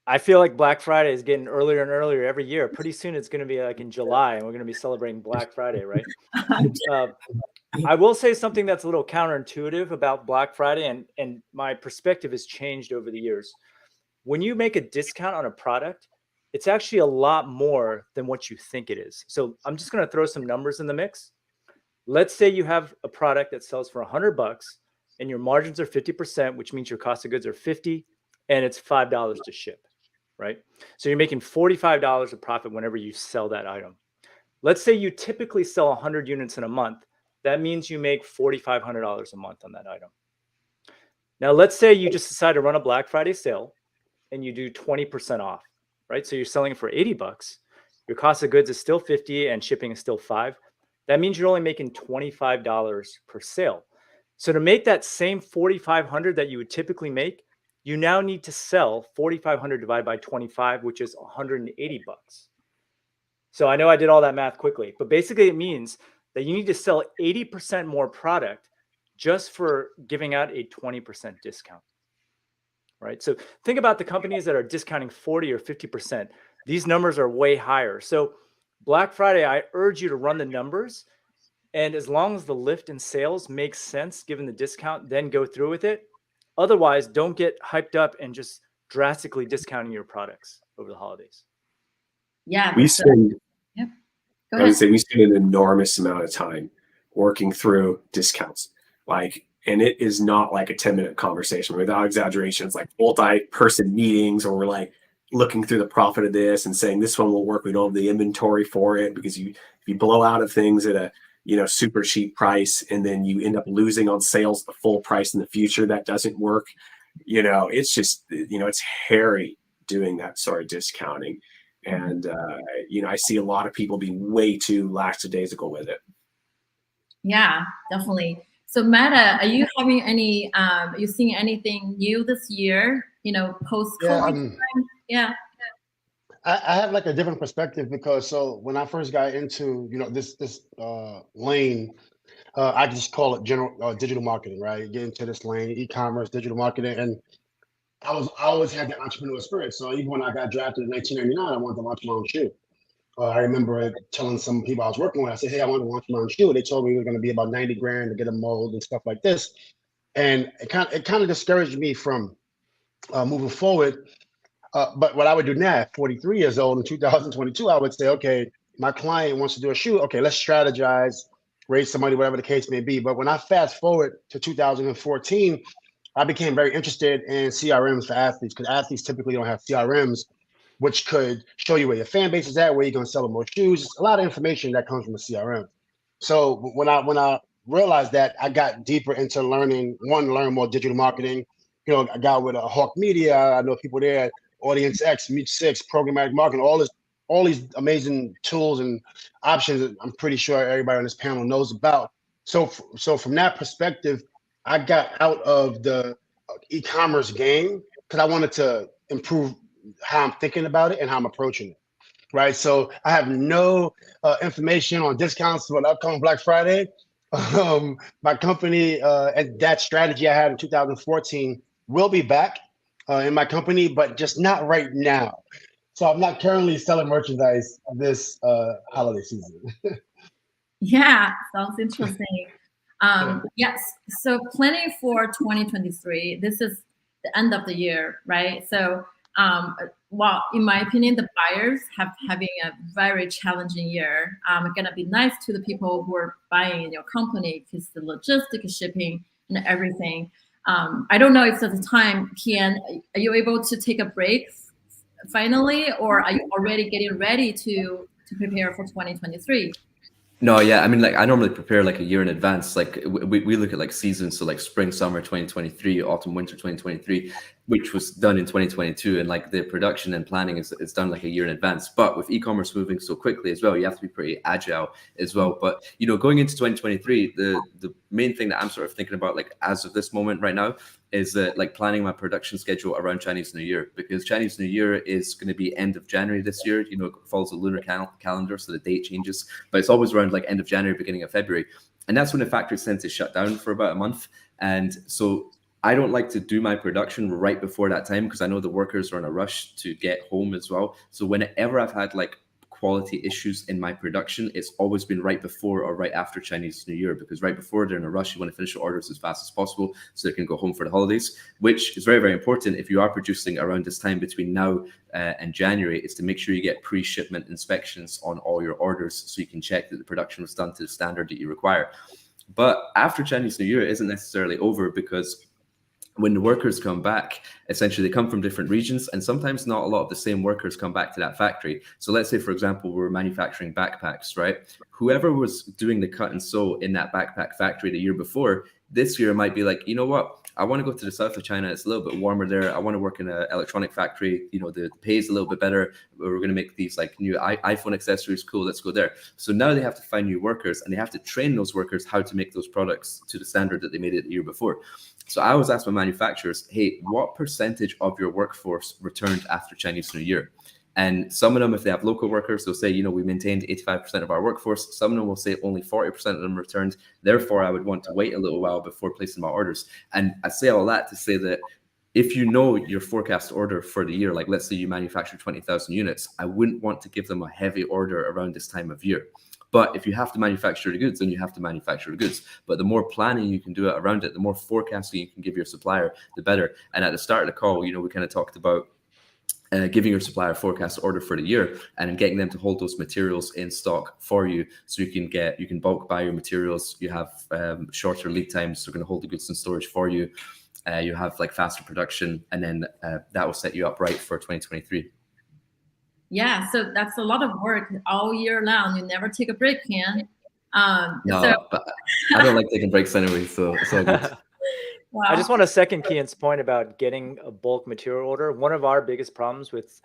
I feel like Black Friday is getting earlier and earlier every year. Pretty soon it's going to be like in July, and we're going to be celebrating Black Friday, right? I will say something that's a little counterintuitive about Black Friday, and my perspective has changed over the years. When you make a discount on a product, it's actually a lot more than what you think it is. So I'm just going to throw some numbers in the mix. Let's say you have a product that sells for $100 and your margins are 50%, which means your cost of goods are 50 and it's $5 to ship, right? So you're making $45 of profit whenever you sell that item. Let's say you typically sell 100 units in a month. That means you make $4,500 a month on that item. Now, let's say you just decide to run a Black Friday sale and you do 20% off, right? So you're selling it for $80. Your cost of goods is still 50 and shipping is still 5. That means you're only making $25 per sale. So to make that same 4,500 that you would typically make, you now need to sell 4,500 divided by 25, which is $180. So I know I did all that math quickly, but basically it means that you need to sell 80% more product just for giving out a 20% discount, right? So think about the companies that are discounting 40 or 50%. These numbers are way higher. So Black Friday, I urge you to run the numbers. And as long as the lift in sales makes sense, given the discount, then go through with it. Otherwise, don't get hyped up and just drastically discounting your products over the holidays.
Yeah.
We spend,
Yep.
I would say we spend an enormous amount of time working through discounts. And it is not like a 10-minute conversation without exaggeration. It's like multi-person meetings, or we're like looking through the profit of this and saying this one will work. We don't have the inventory for it, because if you blow out of things at a super cheap price and then you end up losing on sales at the full price in the future, that doesn't work. It's just, it's hairy doing that sort of discounting. And, I see a lot of people being way too lackadaisical with it.
Yeah, definitely. So Meta, are you having any, you seeing anything new this year, post-COVID? Yeah.
I have like a different perspective, because when I first got into this lane, I just call it general digital marketing, right? Get into this lane, e-commerce, digital marketing, and I always had the entrepreneurial spirit. So even when I got drafted in 1999, I wanted to launch my own shoe. I remember telling some people I was working with, I said, "Hey, I want to launch my own shoe." They told me it was going to be about 90 grand to get a mold and stuff like this, and it kind of discouraged me from moving forward. But what I would do now, at 43 years old in 2022, I would say, okay, my client wants to do a shoe. Okay, let's strategize, raise some money, whatever the case may be. But when I fast forward to 2014, I became very interested in CRMs for athletes, because athletes typically don't have CRMs, which could show you where your fan base is at, where you're going to sell them more shoes. It's a lot of information that comes from a CRM. So when I realized that, I got deeper into learn more digital marketing. I got with Hawk Media. I know people there, Audience X, Meet 6, programmatic marketing, all these amazing tools and options that I'm pretty sure everybody on this panel knows about. So from that perspective, I got out of the e-commerce game because I wanted to improve how I'm thinking about it and how I'm approaching it. Right. So I have no information on discounts for the upcoming Black Friday. My company and that strategy I had in 2014 will be back in my company, but just not right now. So I'm not currently selling merchandise this holiday season.
Yeah, sounds interesting. Yes, so planning for 2023, this is the end of the year, right? So, in my opinion, the buyers having a very challenging year. It's gonna be nice to the people who are buying in your company, because the logistics, shipping, and everything. I don't know if at the time, Kian, are you able to take a break finally, or are you already getting ready to prepare for 2023?
No, yeah. I mean, like, I normally prepare like a year in advance. Like we look at like seasons, so like spring, summer 2023, autumn, winter 2023, which was done in 2022, and like the production and planning is done like a year in advance. But with e-commerce moving so quickly as well, you have to be pretty agile as well. But going into 2023, the main thing that I'm sort of thinking about, like as of this moment right now, is like planning my production schedule around Chinese New Year, because Chinese New Year is going to be end of January this year. It follows the lunar calendar, so the date changes, but it's always around like end of January, beginning of February. And that's when the factories tend to shut down for about a month. And so I don't like to do my production right before that time, because I know the workers are in a rush to get home as well. So whenever I've had like quality issues in my production, it's always been right before or right after Chinese New Year, because right before they're in a rush, you want to finish the orders as fast as possible so they can go home for the holidays, which is very, very important. If you are producing around this time between now and January, is to make sure you get pre-shipment inspections on all your orders so you can check that the production was done to the standard that you require. But after Chinese New Year, it isn't necessarily over, because when the workers come back, essentially they come from different regions, and sometimes not a lot of the same workers come back to that factory. So let's say, for example, we're manufacturing backpacks, right? Whoever was doing the cut and sew in that backpack factory the year before, this year might be like, you know what? I want to go to the south of China. It's a little bit warmer there. I want to work in an electronic factory. You know, the pay is a little bit better. We're going to make these like new iPhone accessories. Cool, let's go there. So now they have to find new workers, and they have to train those workers how to make those products to the standard that they made it the year before. So I always ask my manufacturers, hey, what percentage of your workforce returned after Chinese New Year? And some of them, if they have local workers, they'll say, you know, we maintained 85% of our workforce. Some of them will say only 40% of them returned. Therefore, I would want to wait a little while before placing my orders. And I say all that to say that if you know your forecast order for the year, like let's say you manufacture 20,000 units, I wouldn't want to give them a heavy order around this time of year. But if you have to manufacture the goods, then you have to manufacture the goods. But the more planning you can do it around it, the more forecasting you can give your supplier, the better. And at the start of the call, you know, we kind of talked about giving your supplier a forecast order for the year and getting them to hold those materials in stock for you, so you can bulk buy your materials. You have shorter lead times, so they're going to hold the goods in storage for you. You have like faster production, and then that will set you up right for 2023.
Yeah, so that's a lot of work all year long. You never take a break, Ken.
No, but I don't like taking breaks anyway, so it's all good.
Wow.
I just want to second Kian's point about getting a bulk material order. One of our biggest problems with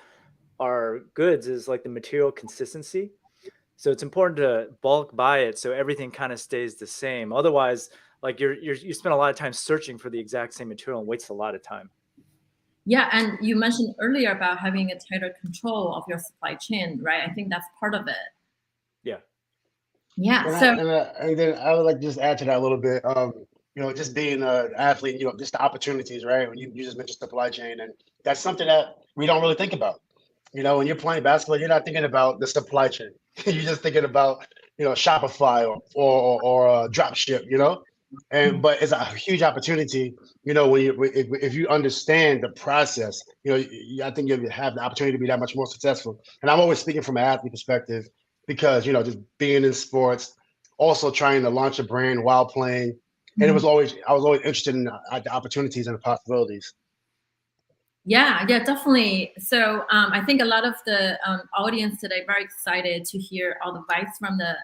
our goods is like the material consistency. So it's important to bulk buy it so everything kind of stays the same. Otherwise, like you spend a lot of time searching for the exact same material and wastes a lot of time.
Yeah, and you mentioned earlier about having a tighter control of your supply chain, right? I think that's part of it.
Yeah.
Yeah.
And then I would like to just add to that a little bit. You know, just being an athlete, you know, just the opportunities, right? When you just mentioned supply chain, and that's something that we don't really think about. You know, when you're playing basketball, you're not thinking about the supply chain. You're just thinking about, you know, Shopify or drop ship, you know. But it's a huge opportunity, you know, when if you understand the process, you know, I think you have the opportunity to be that much more successful. And I'm always speaking from an athlete perspective, because, you know, just being in sports, also trying to launch a brand while playing. And I was always interested in the opportunities and the possibilities.
Yeah, definitely. So I think a lot of the audience today very excited to hear all the advice from the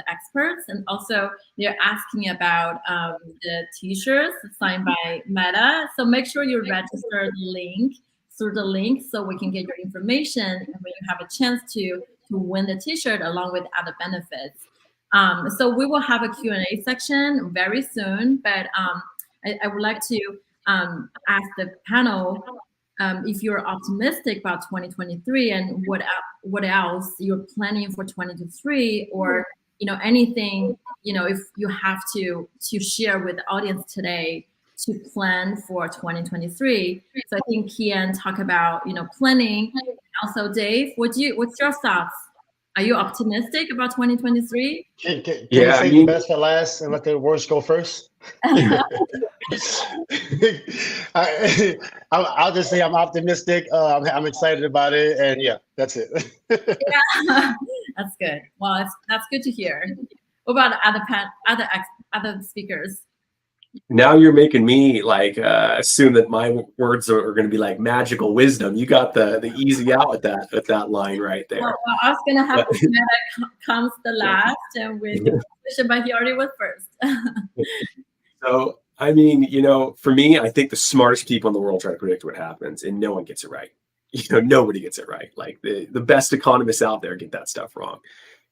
experts, and also they're asking about the T-shirts signed by Meta. So make sure you register through the link so we can get your information, and when you have a chance to win the T-shirt along with other benefits. So we will have a Q&A section very soon, but I would like to ask the panel if you're optimistic about 2023 and what else you're planning for 2023, or, you know, anything, you know, if you have to share with the audience today to plan for 2023. So I think Kian talked about, you know, planning. Also, Dave, what's your thoughts? Are you optimistic about 2023?
Can you say the best for last and let the worst go first? I'll just say I'm optimistic. I'm excited about it, and yeah, that's it.
Yeah, that's good. Well, that's good to hear. What about other speakers?
Now you're making me like assume that my words are going to be like magical wisdom. You got the easy out with that line right there.
Well, I was gonna have Meta comes the last and with the position, but he already was first.
So I mean, you know, for me, I think the smartest people in the world try to predict what happens, and no one gets it right. You know, nobody gets it right. Like the best economists out there get that stuff wrong.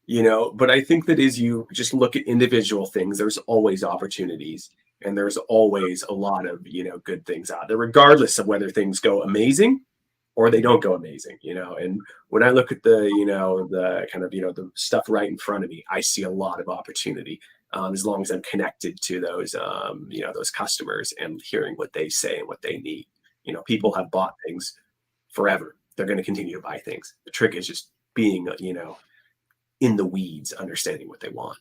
You know, but I think that as you just look at individual things, there's always opportunities. And there's always a lot of, you know, good things out there, regardless of whether things go amazing or they don't go amazing, you know. And when I look at the, you know, the kind of, you know, the stuff right in front of me, I see a lot of opportunity as long as I'm connected to those, you know, those customers and hearing what they say and what they need. You know, people have bought things forever. They're going to continue to buy things. The trick is just being, you know, in the weeds, understanding what they want.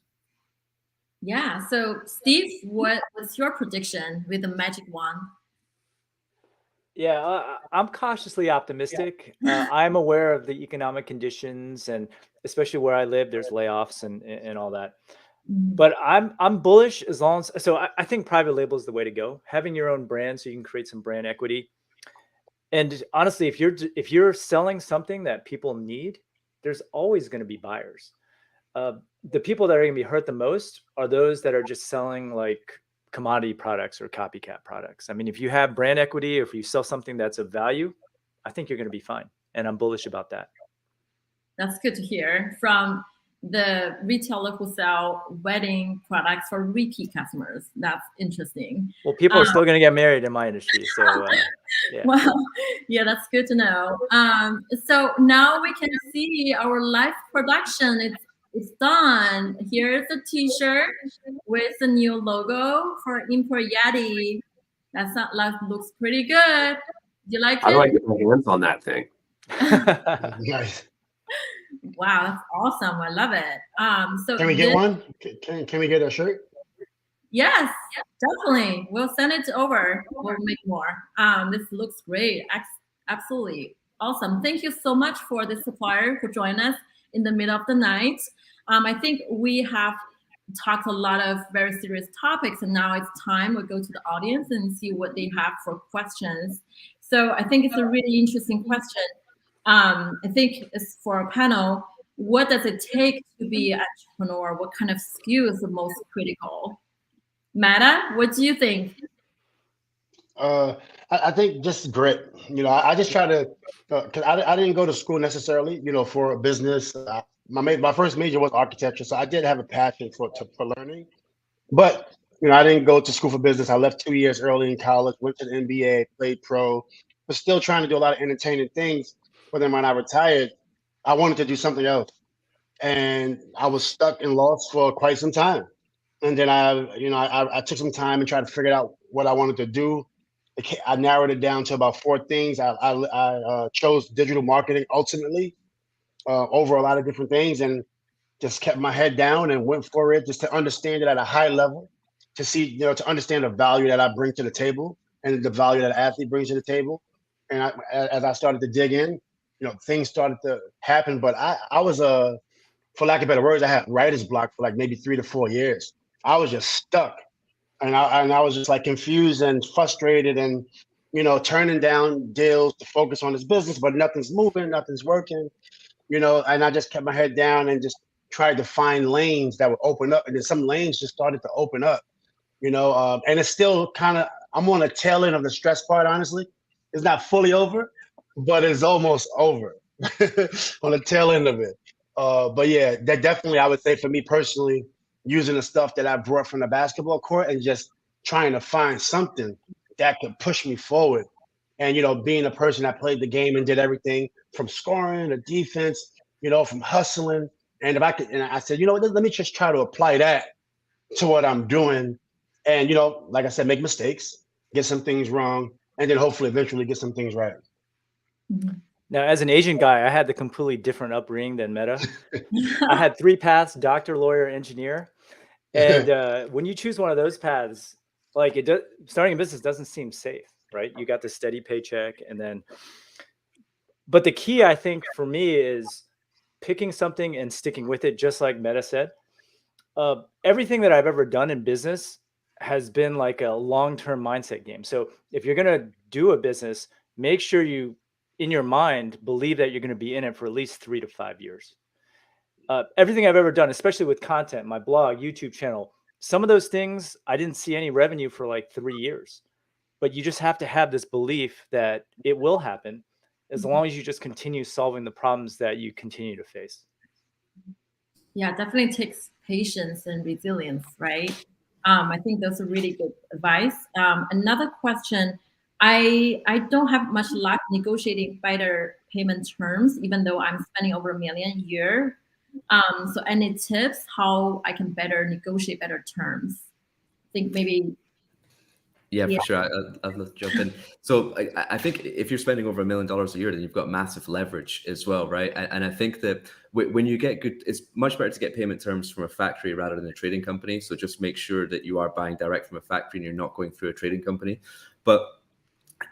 Yeah. So Steve, what's your prediction with the magic wand?
Yeah, I'm cautiously optimistic. I'm aware of the economic conditions, and especially where I live, there's layoffs and all that. But I'm bullish as long as, so I think private label is the way to go. Having your own brand so you can create some brand equity. And honestly, if you're selling something that people need, there's always going to be buyers. The people that are going to be hurt the most are those that are just selling like commodity products or copycat products. I mean, if you have brand equity, or if you sell something that's of value, I think you're going to be fine. And I'm bullish about that.
That's good to hear from the retailer who sell wedding products for repeat customers. That's interesting.
Well, people are still going to get married in my industry. So, yeah.
Well, yeah, that's good to know. So now we can see our live production. It's done. Here's a T-shirt with the new logo for Import Yeti. That looks pretty good. Do you like
How
it?
do I get my hands on that thing?
Nice.
Wow, that's awesome. I love it. So
Can we get one? Can we get a shirt?
Yes, definitely. We'll send it over. We'll make more. This looks great. Absolutely awesome. Thank you so much for the supplier for joining us in the middle of the night. I think we have talked a lot of very serious topics, and now it's time we go to the audience and see what they have for questions. So I think it's a really interesting question. I think it's for a panel. What does it take to be an entrepreneur? What kind of skill is the most critical? Meta, what do you think?
I think just grit. I just try to, because I didn't go to school necessarily, for a business. My first major was architecture, so I did have a passion for learning. But I didn't go to school for business. I left 2 years early in college, went to the NBA, played pro, but still trying to do a lot of entertaining things. But then when I retired, I wanted to do something else, and I was stuck and lost for quite some time. And then I took some time and tried to figure out what I wanted to do. I narrowed it down to about 4 things. I chose digital marketing ultimately over a lot of different things, and just kept my head down and went for it, just to understand it at a high level, to see, to understand the value that I bring to the table and the value that an athlete brings to the table. And as I started to dig in, things started to happen. But I was for lack of better words, I had writer's block for like maybe 3 to 4 years. I was just stuck, and I was just like confused and frustrated, and turning down deals to focus on this business, but nothing's moving, nothing's working. And I just kept my head down and just tried to find lanes that would open up, and then some lanes just started to open up. And it's still kind of, I'm on the tail end of the stress part. Honestly, it's not fully over, but it's almost over on the tail end of it. But yeah, that definitely, I would say for me personally, using the stuff that I brought from the basketball court and just trying to find something that could push me forward. And, being a person that played the game and did everything from scoring to defense, from hustling. And if I could, and I said, let me just try to apply that to what I'm doing. And, like I said, make mistakes, get some things wrong, and then hopefully eventually get some things right.
Now, as an Asian guy, I had the completely different upbringing than Meta. I had 3 paths: doctor, lawyer, engineer. And when you choose one of those paths, like starting a business doesn't seem safe, right? You got the steady paycheck, but the key, I think, for me is picking something and sticking with it, just like Meta said. Everything that I've ever done in business has been like a long-term mindset game. So if you're going to do a business, make sure you, in your mind, believe that you're going to be in it for at least 3 to 5 years. Everything I've ever done, especially with content, my blog, YouTube channel, some of those things, I didn't see any revenue for like 3 years. But you just have to have this belief that it will happen as long as you just continue solving the problems that you continue to face.
Yeah, definitely takes patience and resilience, right? I think that's a really good advice. Another question, I don't have much luck negotiating better payment terms, even though I'm spending over $1 million a year. So any tips how I can better negotiate better terms? I think maybe
Yeah,
Yeah.
for sure. I'd love to jump in. So I think if you're spending over $1 million a year, then you've got massive leverage as well, right? And I think that when you get good, it's much better to get payment terms from a factory rather than a trading company. So just make sure that you are buying direct from a factory and you're not going through a trading company. But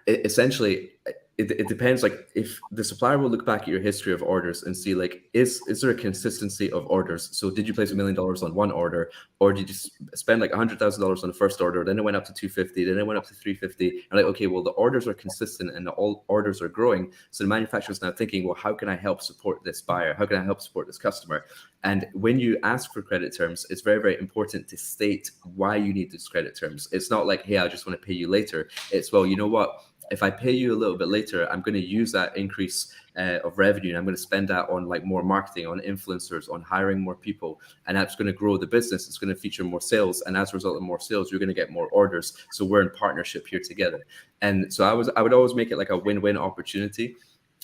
essentially, it depends. Like if the supplier will look back at your history of orders and see like, is there a consistency of orders? So did you place $1 million on one order, or did you spend like $100,000 on the first order, then it went up to 250, then it went up to 350? And like, okay, well the orders are consistent and all orders are growing. So the manufacturer is now thinking, well, how can I help support this buyer? How can I help support this customer? And when you ask for credit terms, it's very, very important to state why you need those credit terms. It's not like, hey, I just want to pay you later. It's, well, you know what? If I pay you a little bit later, I'm going to use that increase of revenue and I'm going to spend that on like more marketing, on influencers, on hiring more people. And that's going to grow the business. It's going to feature more sales. And as a result of more sales, you're going to get more orders. So we're in partnership here together. And so I would always make it like a win-win opportunity.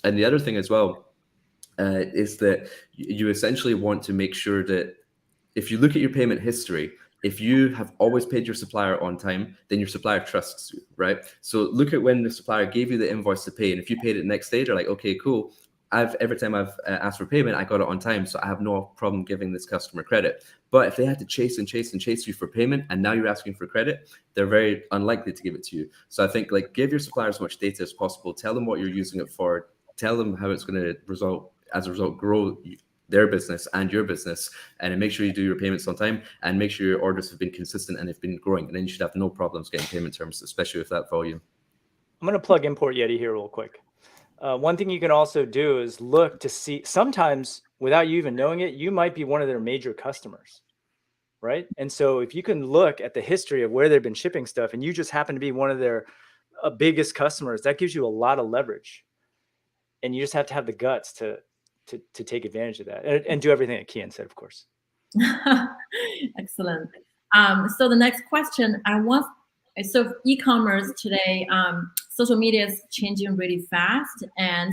And the other thing as well is that you essentially want to make sure that if you look at your payment history, if you have always paid your supplier on time, then your supplier trusts you, right? So look at when the supplier gave you the invoice to pay, and if you paid it next day, they're like, okay, cool. Every time I've asked for payment, I got it on time, so I have no problem giving this customer credit. But if they had to chase and chase and chase you for payment, and now you're asking for credit, they're very unlikely to give it to you. So I think like give your supplier as much data as possible. Tell them what you're using it for. Tell them how it's going to as a result grow their business and your business, and then make sure you do your payments on time and make sure your orders have been consistent and have been growing, and then you should have no problems getting payment terms, especially with that volume.
I'm going to plug Import Yeti here real quick. One thing you can also do is look to see, sometimes without you even knowing it, you might be one of their major customers, right? And so if you can look at the history of where they've been shipping stuff and you just happen to be one of their biggest customers, that gives you a lot of leverage. And you just have to have the guts to take advantage of that and do everything that Kian said, of course.
Excellent. So the next question so e-commerce today, social media is changing really fast, and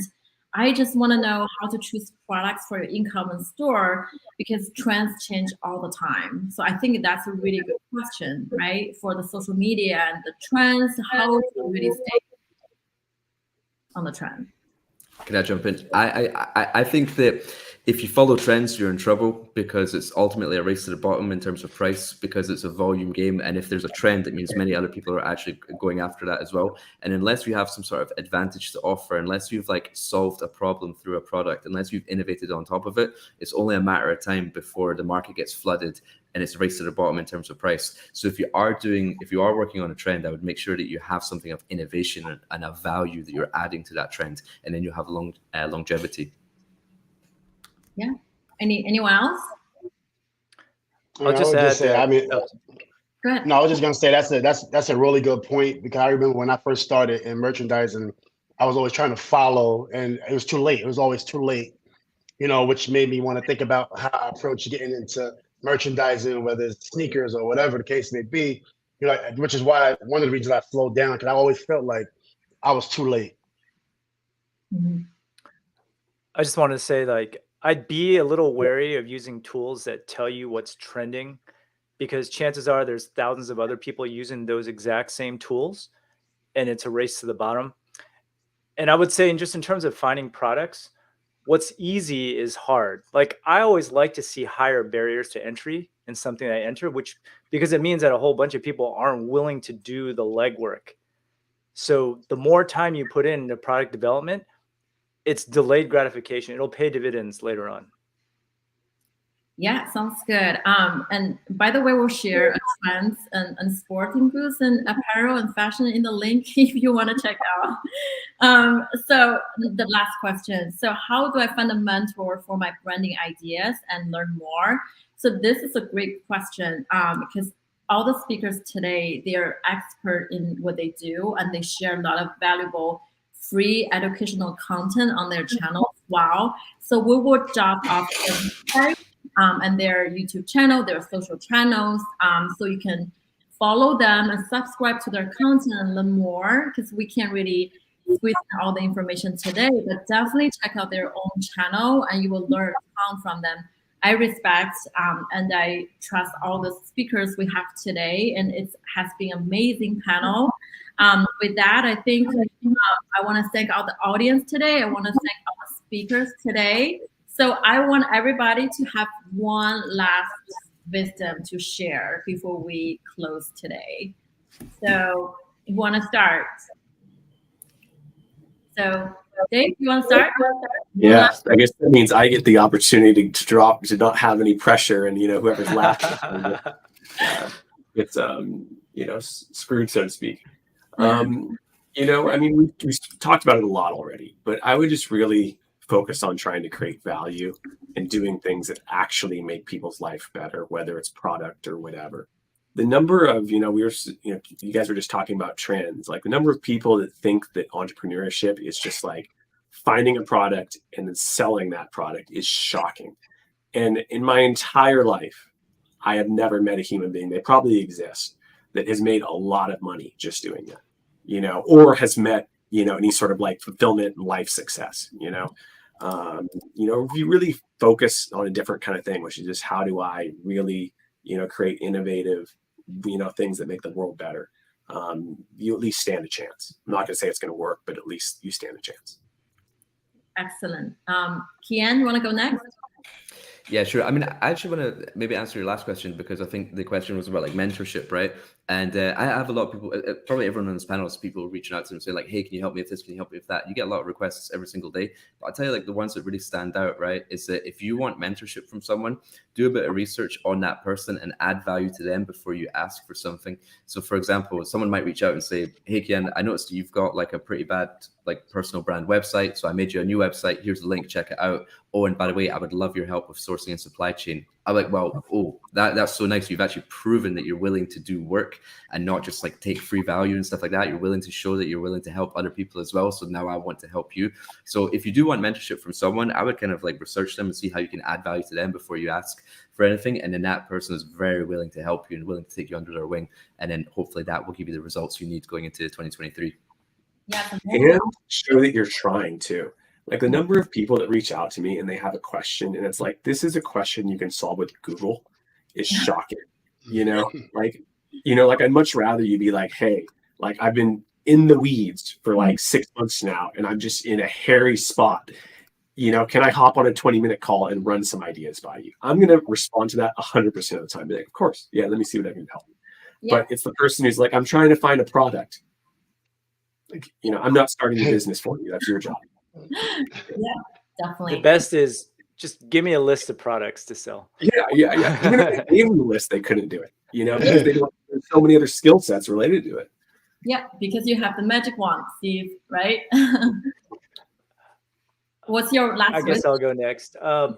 I just want to know how to choose products for your e-commerce store, because trends change all the time. So I think that's a really good question, right? For the social media and the trends, how to really stay on the trend.
Can I jump in? I think that if you follow trends, you're in trouble, because it's ultimately a race to the bottom in terms of price, because it's a volume game. And if there's a trend, it means many other people are actually going after that as well. And unless you have some sort of advantage to offer, unless you've like solved a problem through a product, unless you've innovated on top of it, it's only a matter of time before the market gets flooded and it's a race to the bottom in terms of price. So if you are working on a trend, I would make sure that you have something of innovation and a value that you're adding to that trend, and then you have longevity.
Yeah. Anyone else?
I'll just add.
I mean,
Go ahead.
no, I was just gonna say that's a really good point, because I remember when I first started in merchandising, I was always trying to follow, and it was too late. It was always too late, which made me want to think about how I approach getting into merchandising, whether it's sneakers or whatever the case may be. Which is why one of the reasons I slowed down, because I always felt like I was too late.
Mm-hmm.
I just wanted to say, like, I'd be a little wary of using tools that tell you what's trending, because chances are there's thousands of other people using those exact same tools, and it's a race to the bottom. And I would say, just in terms of finding products, what's easy is hard. Like, I always like to see higher barriers to entry in something I enter, because it means that a whole bunch of people aren't willing to do the legwork. So the more time you put into product development, it's delayed gratification. It'll pay dividends later on.
Yeah, sounds good. And by the way, we'll share trends and sporting goods and apparel and fashion in the link if you want to check out. So the last question. So how do I find a mentor for my branding ideas and learn more? So this is a great question, because all the speakers today, they're expert in what they do, and they share a lot of valuable free educational content on their channels. Wow. So we will drop off their website and their YouTube channel, their social channels, so you can follow them and subscribe to their content and learn more, because we can't really squeeze in all the information today, but definitely check out their own channel and you will learn a ton from them. I respect and I trust all the speakers we have today, and it has been an amazing panel. With that, I think I want to thank all the audience today. I want to thank all the speakers today. So I want everybody to have one last wisdom to share before we close today. So you want to start? So Dave, you want to start?
Yeah, I guess that means I get the opportunity to not have any pressure, and whoever's laughing gets screwed, so to speak. I mean, we talked about it a lot already, but I would just really focus on trying to create value and doing things that actually make people's life better, whether it's product or whatever. The number of, you guys were just talking about trends, like the number of people that think that entrepreneurship is just like finding a product and then selling that product is shocking. And in my entire life, I have never met a human being, they probably exist, that has made a lot of money just doing that, or has met, any sort of like fulfillment and life success, if you really focus on a different kind of thing, which is just how do I really, create innovative, things that make the world better, you at least stand a chance. I'm not going to say it's going to work, but at least you stand a chance.
Excellent. Kian, you want to go next?
Yeah, sure. I mean, I actually want to maybe answer your last question, because I think the question was about like mentorship, right? And I have a lot of people, probably everyone on this panel is people reaching out to them and saying like, hey, can you help me with this? Can you help me with that? You get a lot of requests every single day. But I'll tell you, like, the ones that really stand out, right, is that if you want mentorship from someone, do a bit of research on that person and add value to them before you ask for something. So for example, someone might reach out and say, hey, Kian, I noticed you've got like a pretty bad like personal brand website. So I made you a new website. Here's the link, check it out. Oh, and by the way, I would love your help with sourcing and supply chain. I'm like, well, that's so nice. You've actually proven that you're willing to do work and not just like take free value and stuff like that. You're willing to show that you're willing to help other people as well. So now I want to help you. So if you do want mentorship from someone, I would kind of like research them and see how you can add value to them before you ask for anything. And then that person is very willing to help you and willing to take you under their wing. And then hopefully that will give you the results you need going into 2023.
Yeah.
And show that you're trying to. Like the number of people that reach out to me and they have a question and it's like, this is a question you can solve with Google is shocking, like I'd much rather you be like, hey, like I've been in the weeds for like 6 months now and I'm just in a hairy spot. Can I hop on a 20-minute call and run some ideas by you? I'm going to respond to that 100% of the time. Be like, of course. Yeah. Let me see what I can help. Yeah. But it's the person who's like, I'm trying to find a product. Like, I'm not starting a business for you. That's your job.
Yeah, definitely.
The best is just give me a list of products to sell.
Yeah. Even if they gave them the list, they couldn't do it, because they don't have so many other skill sets related to it.
Yeah, because you have the magic wand, Steve, right? What's your last?
I guess I'll go next. I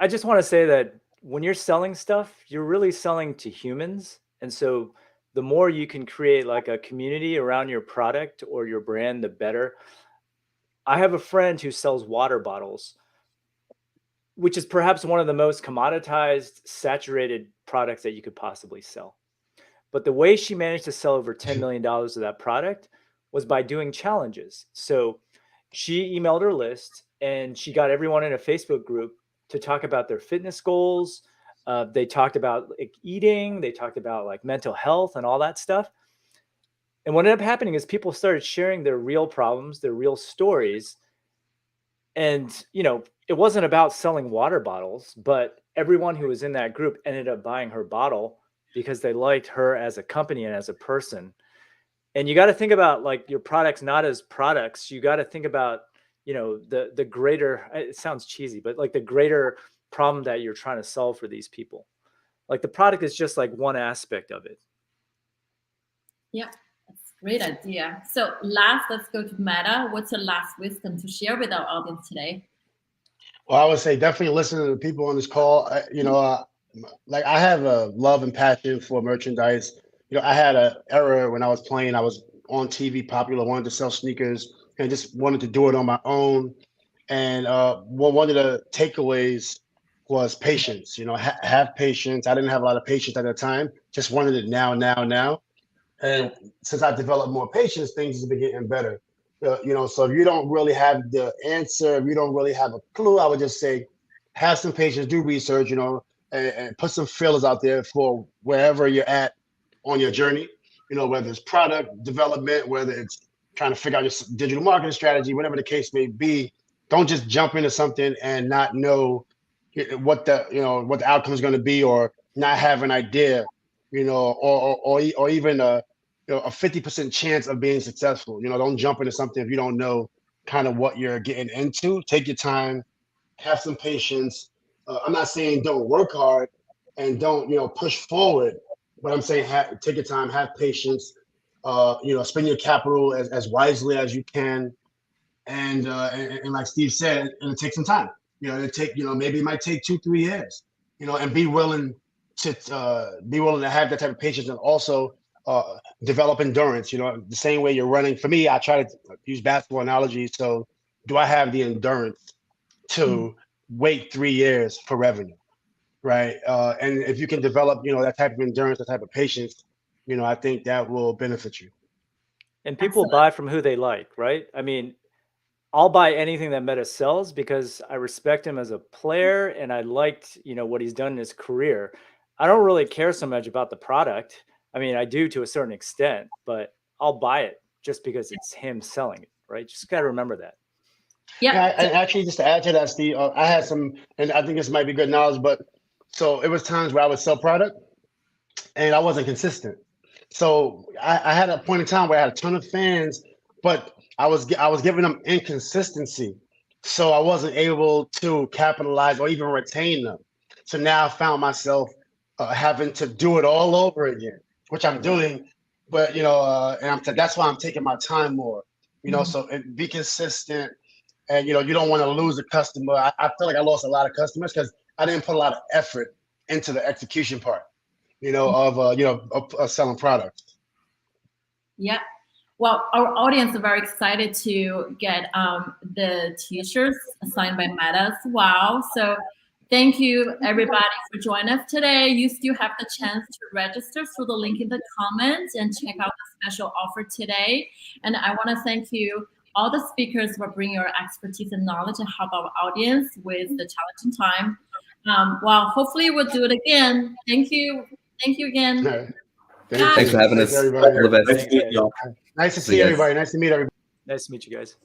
just want to say that when you're selling stuff, you're really selling to humans. And so the more you can create like a community around your product or your brand, the better. I have a friend who sells water bottles, which is perhaps one of the most commoditized, saturated products that you could possibly sell. But the way she managed to sell over $10 million of that product was by doing challenges. So she emailed her list and she got everyone in a Facebook group to talk about their fitness goals. They talked about like eating. They talked about like mental health and all that stuff. And what ended up happening is people started sharing their real problems, their real stories. And, it wasn't about selling water bottles, but everyone who was in that group ended up buying her bottle because they liked her as a company and as a person. And you got to think about like your products, not as products. You got to think about, the greater, it sounds cheesy, but like the greater problem that you're trying to solve for these people. Like the product is just like one aspect of it.
Yeah. Great idea. So last, let's go to Meta. What's your last wisdom to share with our audience today?
Well, I would say definitely listen to the people on this call. Like I have a love and passion for merchandise. I had an era when I was playing. I was on TV, popular, wanted to sell sneakers, and just wanted to do it on my own. And one of the takeaways was patience. Have patience. I didn't have a lot of patience at the time. Just wanted it now. And since I developed more patience, things have been getting better. So if you don't really have the answer, if you don't really have a clue, I would just say, have some patience, do research, and put some fillers out there for wherever you're at on your journey, whether it's product development, whether it's trying to figure out your digital marketing strategy, whatever the case may be. Don't just jump into something and not know what the outcome is going to be, or not have an idea, or even a 50% chance of being successful. Don't jump into something if you don't know kind of what you're getting into. Take your time, have some patience. I'm not saying don't work hard and don't push forward, but I'm saying take your time, have patience. Spend your capital as wisely as you can, and like Steve said, it'll take some time. Maybe it might take 2-3 years. And be willing to have that type of patience, and also develop endurance. The same way you're running. For me, I try to use basketball analogy. So, do I have the endurance to wait 3 years for revenue? Right. And if you can develop, that type of endurance, that type of patience, I think that will benefit you.
And people buy from who they like, right? I mean, I'll buy anything that Meta sells because I respect him as a player and I liked, what he's done in his career. I don't really care so much about the product. I mean, I do to a certain extent, but I'll buy it just because it's him selling it, right? Just got to remember that.
Yeah.
And actually, just to add to that, Steve, I had some, and I think this might be good knowledge, but so it was times where I would sell product and I wasn't consistent. So I had a point in time where I had a ton of fans, but I was giving them inconsistency. So I wasn't able to capitalize or even retain them. So now I found myself having to do it all over again, which I'm doing. But, and that's why I'm taking my time more, so be consistent. And, you don't want to lose a customer. I feel like I lost a lot of customers because I didn't put a lot of effort into the execution part, of selling products.
Yeah. Well, our audience are very excited to get the t-shirts signed by Meta as well. So thank you, everybody, for joining us today. You still have the chance to register through the link in the comments and check out the special offer today. And I want to thank you, all the speakers, for bringing your expertise and knowledge and help our audience with the challenging time. Well, hopefully we'll do it again. Thank you. Thank you again.
Right.
Thanks for having us. All the best.
Nice to meet y'all.
Nice to see everybody. Nice to meet everybody.
Nice to meet you guys.